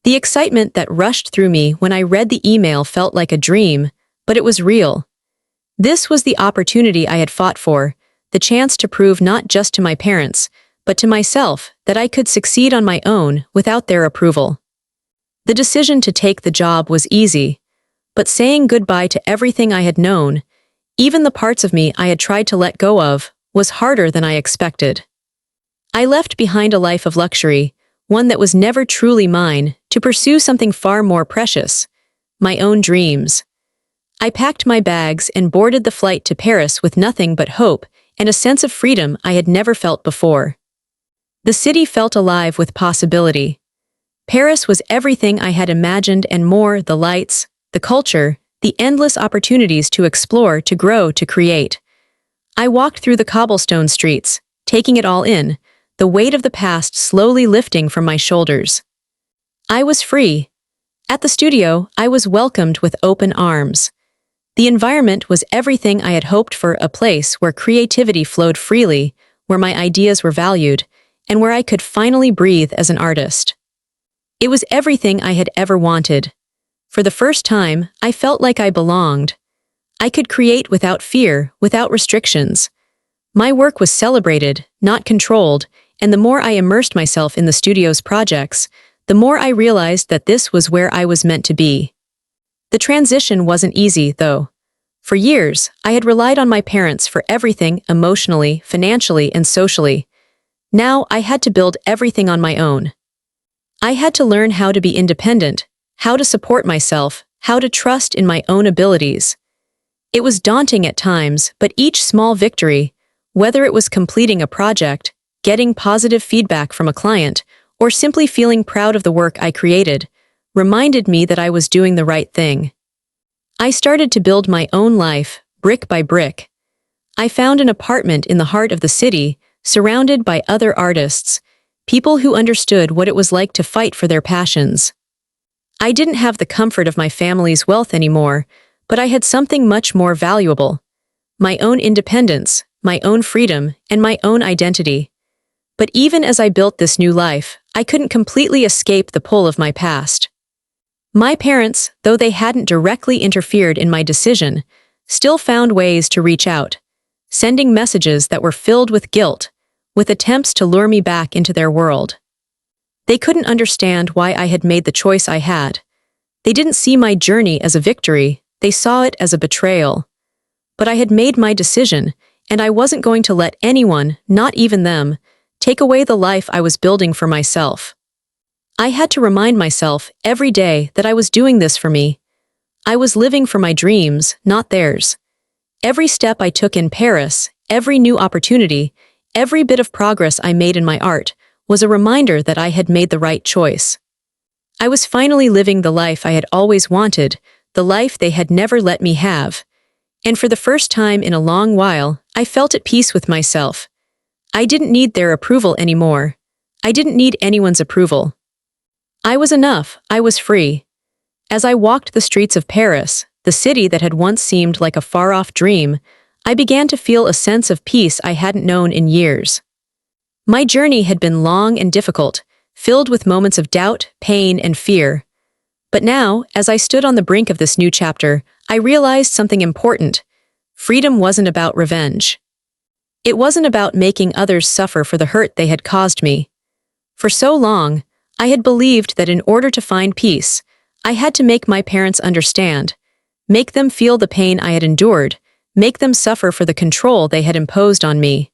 The excitement that rushed through me when I read the email felt like a dream, but it was real. This was the opportunity I had fought for, the chance to prove not just to my parents, but to myself that I could succeed on my own without their approval. The decision to take the job was easy, but saying goodbye to everything I had known, even the parts of me I had tried to let go of, was harder than I expected. I left behind a life of luxury, one that was never truly mine, to pursue something far more precious, my own dreams. I packed my bags and boarded the flight to Paris with nothing but hope and a sense of freedom I had never felt before. The city felt alive with possibility. Paris was everything I had imagined and more: the lights, the culture, the endless opportunities to explore, to grow, to create. I walked through the cobblestone streets, taking it all in, the weight of the past slowly lifting from my shoulders. I was free. At the studio, I was welcomed with open arms. The environment was everything I had hoped for: a place where creativity flowed freely, where my ideas were valued, and where I could finally breathe as an artist. It was everything I had ever wanted. For the first time, I felt like I belonged. I could create without fear, without restrictions. My work was celebrated, not controlled, and the more I immersed myself in the studio's projects, the more I realized that this was where I was meant to be. The transition wasn't easy, though. For years, I had relied on my parents for everything: emotionally, financially, and socially. Now I had to build everything on my own. I had to learn how to be independent, how to support myself, how to trust in my own abilities. It was daunting at times, but each small victory, whether it was completing a project, getting positive feedback from a client, or simply feeling proud of the work I created, reminded me that I was doing the right thing. I started to build my own life, brick by brick. I found an apartment in the heart of the city, surrounded by other artists, people who understood what it was like to fight for their passions. I didn't have the comfort of my family's wealth anymore, but I had something much more valuable: my own independence, my own freedom, and my own identity. But even as I built this new life, I couldn't completely escape the pull of my past. My parents, though they hadn't directly interfered in my decision, still found ways to reach out, sending messages that were filled with guilt, with attempts to lure me back into their world. They couldn't understand why I had made the choice I had. They didn't see my journey as a victory, they saw it as a betrayal. But I had made my decision, and I wasn't going to let anyone, not even them, take away the life I was building for myself. I had to remind myself every day that I was doing this for me. I was living for my dreams, not theirs. Every step I took in Paris, every new opportunity, Every bit of progress I made in my art was a reminder that I had made the right choice. I was finally living the life I had always wanted, the life they had never let me have. And for the first time in a long while, I felt at peace with myself. I didn't need their approval anymore. I didn't need anyone's approval. I was enough. I was free. As I walked the streets of Paris, the city that had once seemed like a far-off dream, I began to feel a sense of peace I hadn't known in years. My journey had been long and difficult, filled with moments of doubt, pain, and fear. But now, as I stood on the brink of this new chapter, I realized something important. Freedom wasn't about revenge. It wasn't about making others suffer for the hurt they had caused me. For so long, I had believed that in order to find peace, I had to make my parents understand, make them feel the pain I had endured, make them suffer for the control they had imposed on me.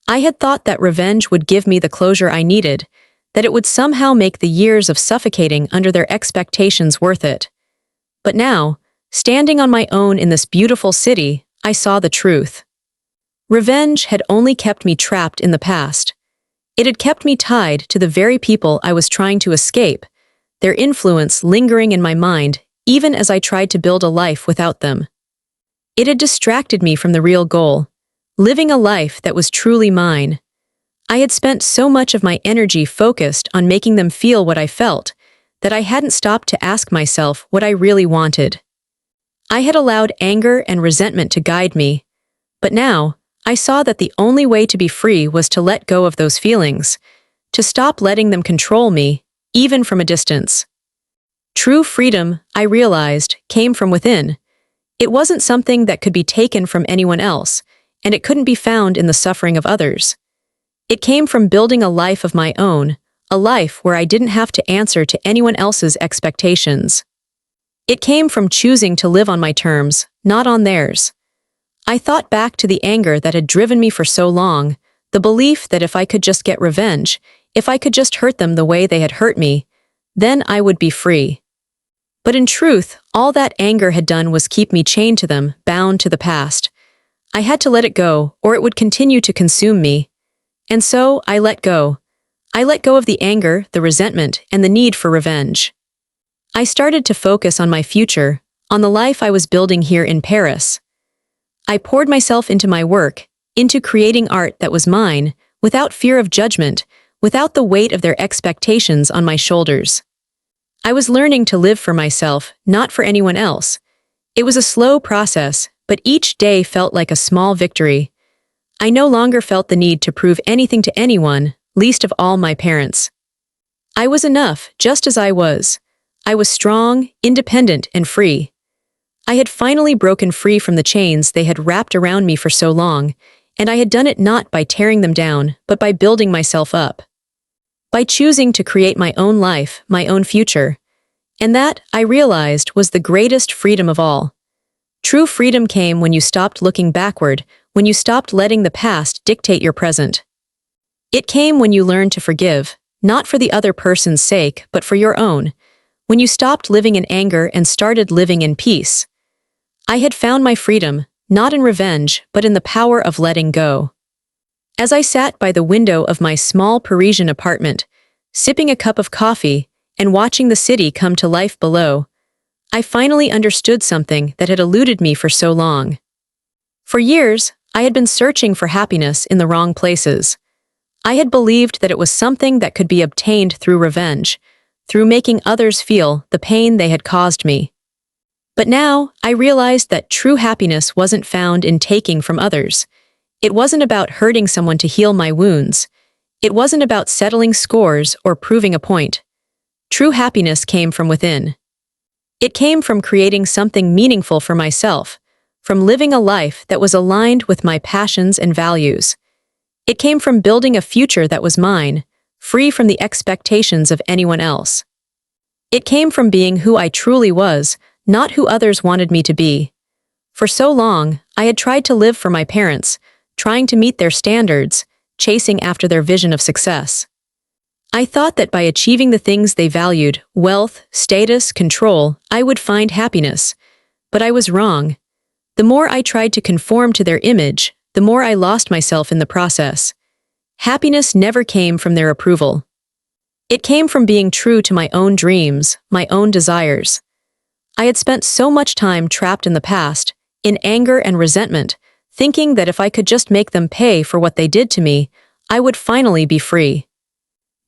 I had thought that revenge would give me the closure I needed, that it would somehow make the years of suffocating under their expectations worth it. But now, standing on my own in this beautiful city, I saw the truth. Revenge had only kept me trapped in the past. It had kept me tied to the very people I was trying to escape, their influence lingering in my mind even as I tried to build a life without them. It had distracted me from the real goal, living a life that was truly mine. I had spent so much of my energy focused on making them feel what I felt, that I hadn't stopped to ask myself what I really wanted. I had allowed anger and resentment to guide me, but now, I saw that the only way to be free was to let go of those feelings, to stop letting them control me, even from a distance. True freedom, I realized, came from within. It wasn't something that could be taken from anyone else, and it couldn't be found in the suffering of others. It came from building a life of my own, a life where I didn't have to answer to anyone else's expectations. It came from choosing to live on my terms, not on theirs. I thought back to the anger that had driven me for so long, the belief that if I could just get revenge, if I could just hurt them the way they had hurt me, then I would be free. But in truth, all that anger had done was keep me chained to them, bound to the past. I had to let it go, or it would continue to consume me. And so, I let go. I let go of the anger, the resentment, and the need for revenge. I started to focus on my future, on the life I was building here in Paris. I poured myself into my work, into creating art that was mine, without fear of judgment, without the weight of their expectations on my shoulders. I was learning to live for myself, not for anyone else. It was a slow process, but each day felt like a small victory. I no longer felt the need to prove anything to anyone, least of all my parents. I was enough, just as I was. I was strong, independent, and free. I had finally broken free from the chains they had wrapped around me for so long, and I had done it not by tearing them down, but by building myself up. By choosing to create my own life, my own future. And that, I realized, was the greatest freedom of all. True freedom came when you stopped looking backward, when you stopped letting the past dictate your present. It came when you learned to forgive, not for the other person's sake, but for your own, when you stopped living in anger and started living in peace. I had found my freedom, not in revenge, but in the power of letting go. As I sat by the window of my small Parisian apartment, sipping a cup of coffee and watching the city come to life below, I finally understood something that had eluded me for so long. For years, I had been searching for happiness in the wrong places. I had believed that it was something that could be obtained through revenge, through making others feel the pain they had caused me. But now, I realized that true happiness wasn't found in taking from others. It wasn't about hurting someone to heal my wounds. It wasn't about settling scores or proving a point. True happiness came from within. It came from creating something meaningful for myself, from living a life that was aligned with my passions and values. It came from building a future that was mine, free from the expectations of anyone else. It came from being who I truly was, not who others wanted me to be. For so long, I had tried to live for my parents, trying to meet their standards, chasing after their vision of success. I thought that by achieving the things they valued, wealth, status, control, I would find happiness. But I was wrong. The more I tried to conform to their image, the more I lost myself in the process. happiness never came from their approval. It came from being true to my own dreams, my own desires. I had spent so much time trapped in the past, in anger and resentment, thinking that if I could just make them pay for what they did to me, I would finally be free.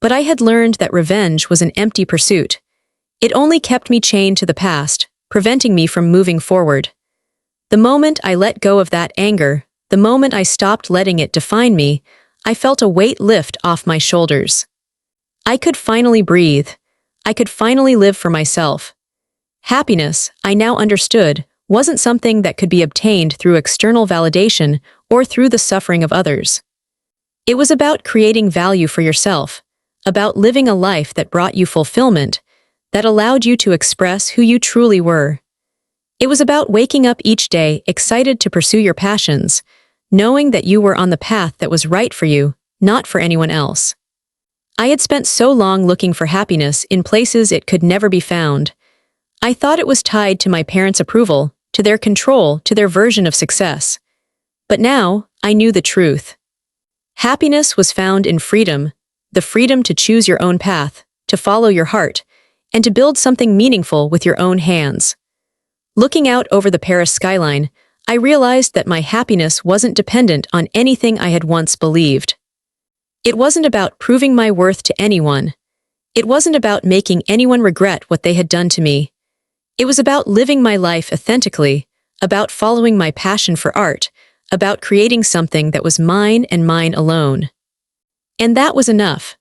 But I had learned that revenge was an empty pursuit. It only kept me chained to the past, preventing me from moving forward. The moment I let go of that anger, the moment I stopped letting it define me, I felt a weight lift off my shoulders. I could finally breathe. I could finally live for myself. Happiness, I now understood, wasn't something that could be obtained through external validation or through the suffering of others. It was about creating value for yourself, about living a life that brought you fulfillment, that allowed you to express who you truly were. It was about waking up each day excited to pursue your passions, knowing that you were on the path that was right for you, not for anyone else. I had spent so long looking for happiness in places it could never be found. I thought it was tied to my parents' approval, to their control, to their version of success. But now, I knew the truth. Happiness was found in freedom, the freedom to choose your own path, to follow your heart, and to build something meaningful with your own hands. Looking out over the Paris skyline, I realized that my happiness wasn't dependent on anything I had once believed. It wasn't about proving my worth to anyone. It wasn't about making anyone regret what they had done to me. It was about living my life authentically, about following my passion for art, about creating something that was mine and mine alone. And that was enough.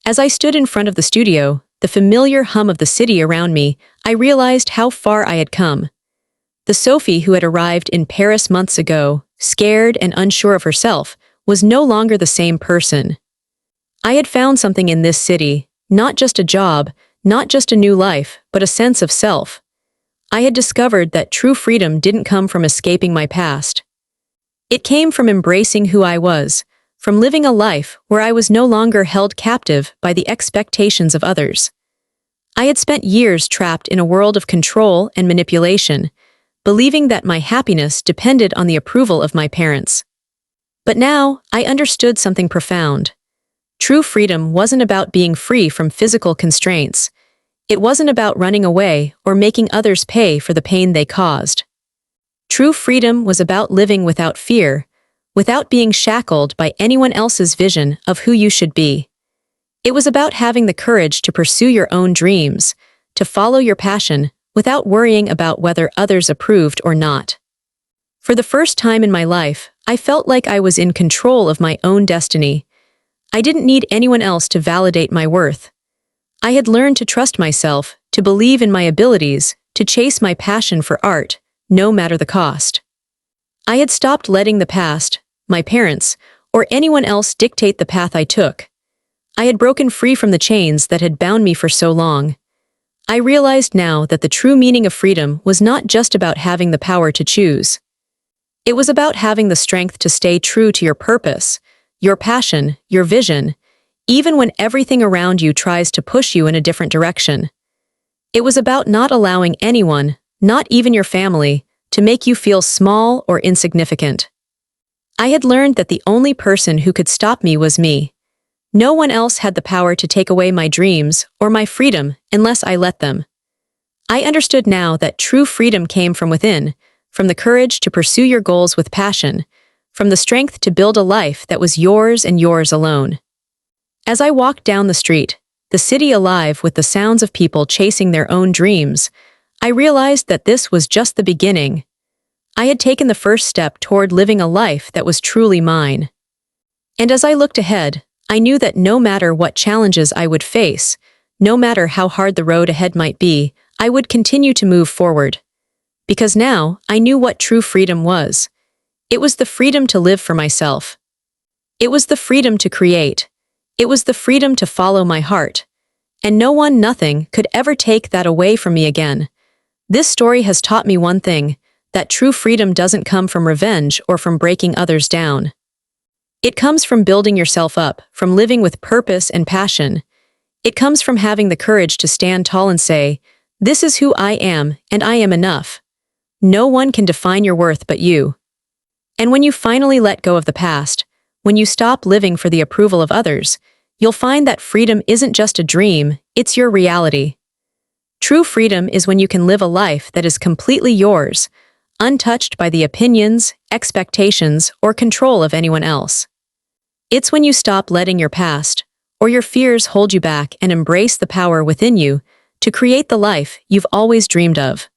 As I stood in front of the studio, the familiar hum of the city around me, I realized how far I had come. The Sophie who had arrived in Paris months ago, scared and unsure of herself, was no longer the same person. I had found something in this city, not just a job, not just a new life, but a sense of self. I had discovered that true freedom didn't come from escaping my past. It came from embracing who I was, from living a life where I was no longer held captive by the expectations of others. I had spent years trapped in a world of control and manipulation, believing that my happiness depended on the approval of my parents. But now, I understood something profound. True freedom wasn't about being free from physical constraints. It wasn't about running away or making others pay for the pain they caused. True freedom was about living without fear, without being shackled by anyone else's vision of who you should be. It was about having the courage to pursue your own dreams, to follow your passion without worrying about whether others approved or not. For the first time in my life, I felt like I was in control of my own destiny. I didn't need anyone else to validate my worth. I had learned to trust myself, to believe in my abilities, to chase my passion for art, no matter the cost. I had stopped letting the past, my parents, or anyone else dictate the path I took. I had broken free from the chains that had bound me for so long. I realized now that the true meaning of freedom was not just about having the power to choose. It was about having the strength to stay true to your purpose, your passion, your vision, even when everything around you tries to push you in a different direction. It was about not allowing anyone, not even your family, to make you feel small or insignificant. I had learned that the only person who could stop me was me. No one else had the power to take away my dreams or my freedom unless I let them. I understood now that true freedom came from within, from the courage to pursue your goals with passion, from the strength to build a life that was yours and yours alone. As I walked down the street, the city alive with the sounds of people chasing their own dreams, I realized that this was just the beginning. I had taken the first step toward living a life that was truly mine. And as I looked ahead, I knew that no matter what challenges I would face, no matter how hard the road ahead might be, I would continue to move forward. Because now, I knew what true freedom was. It was the freedom to live for myself. It was the freedom to create. It was the freedom to follow my heart. And no one, nothing, could ever take that away from me again. This story has taught me one thing, that true freedom doesn't come from revenge or from breaking others down. It comes from building yourself up, from living with purpose and passion. It comes from having the courage to stand tall and say, "This is who I am, and I am enough." No one can define your worth but you. And when you finally let go of the past, When you stop living for the approval of others, you'll find that freedom isn't just a dream, it's your reality. True freedom is when you can live a life that is completely yours, untouched by the opinions, expectations, or control of anyone else. It's when you stop letting your past or your fears hold you back and embrace the power within you to create the life you've always dreamed of.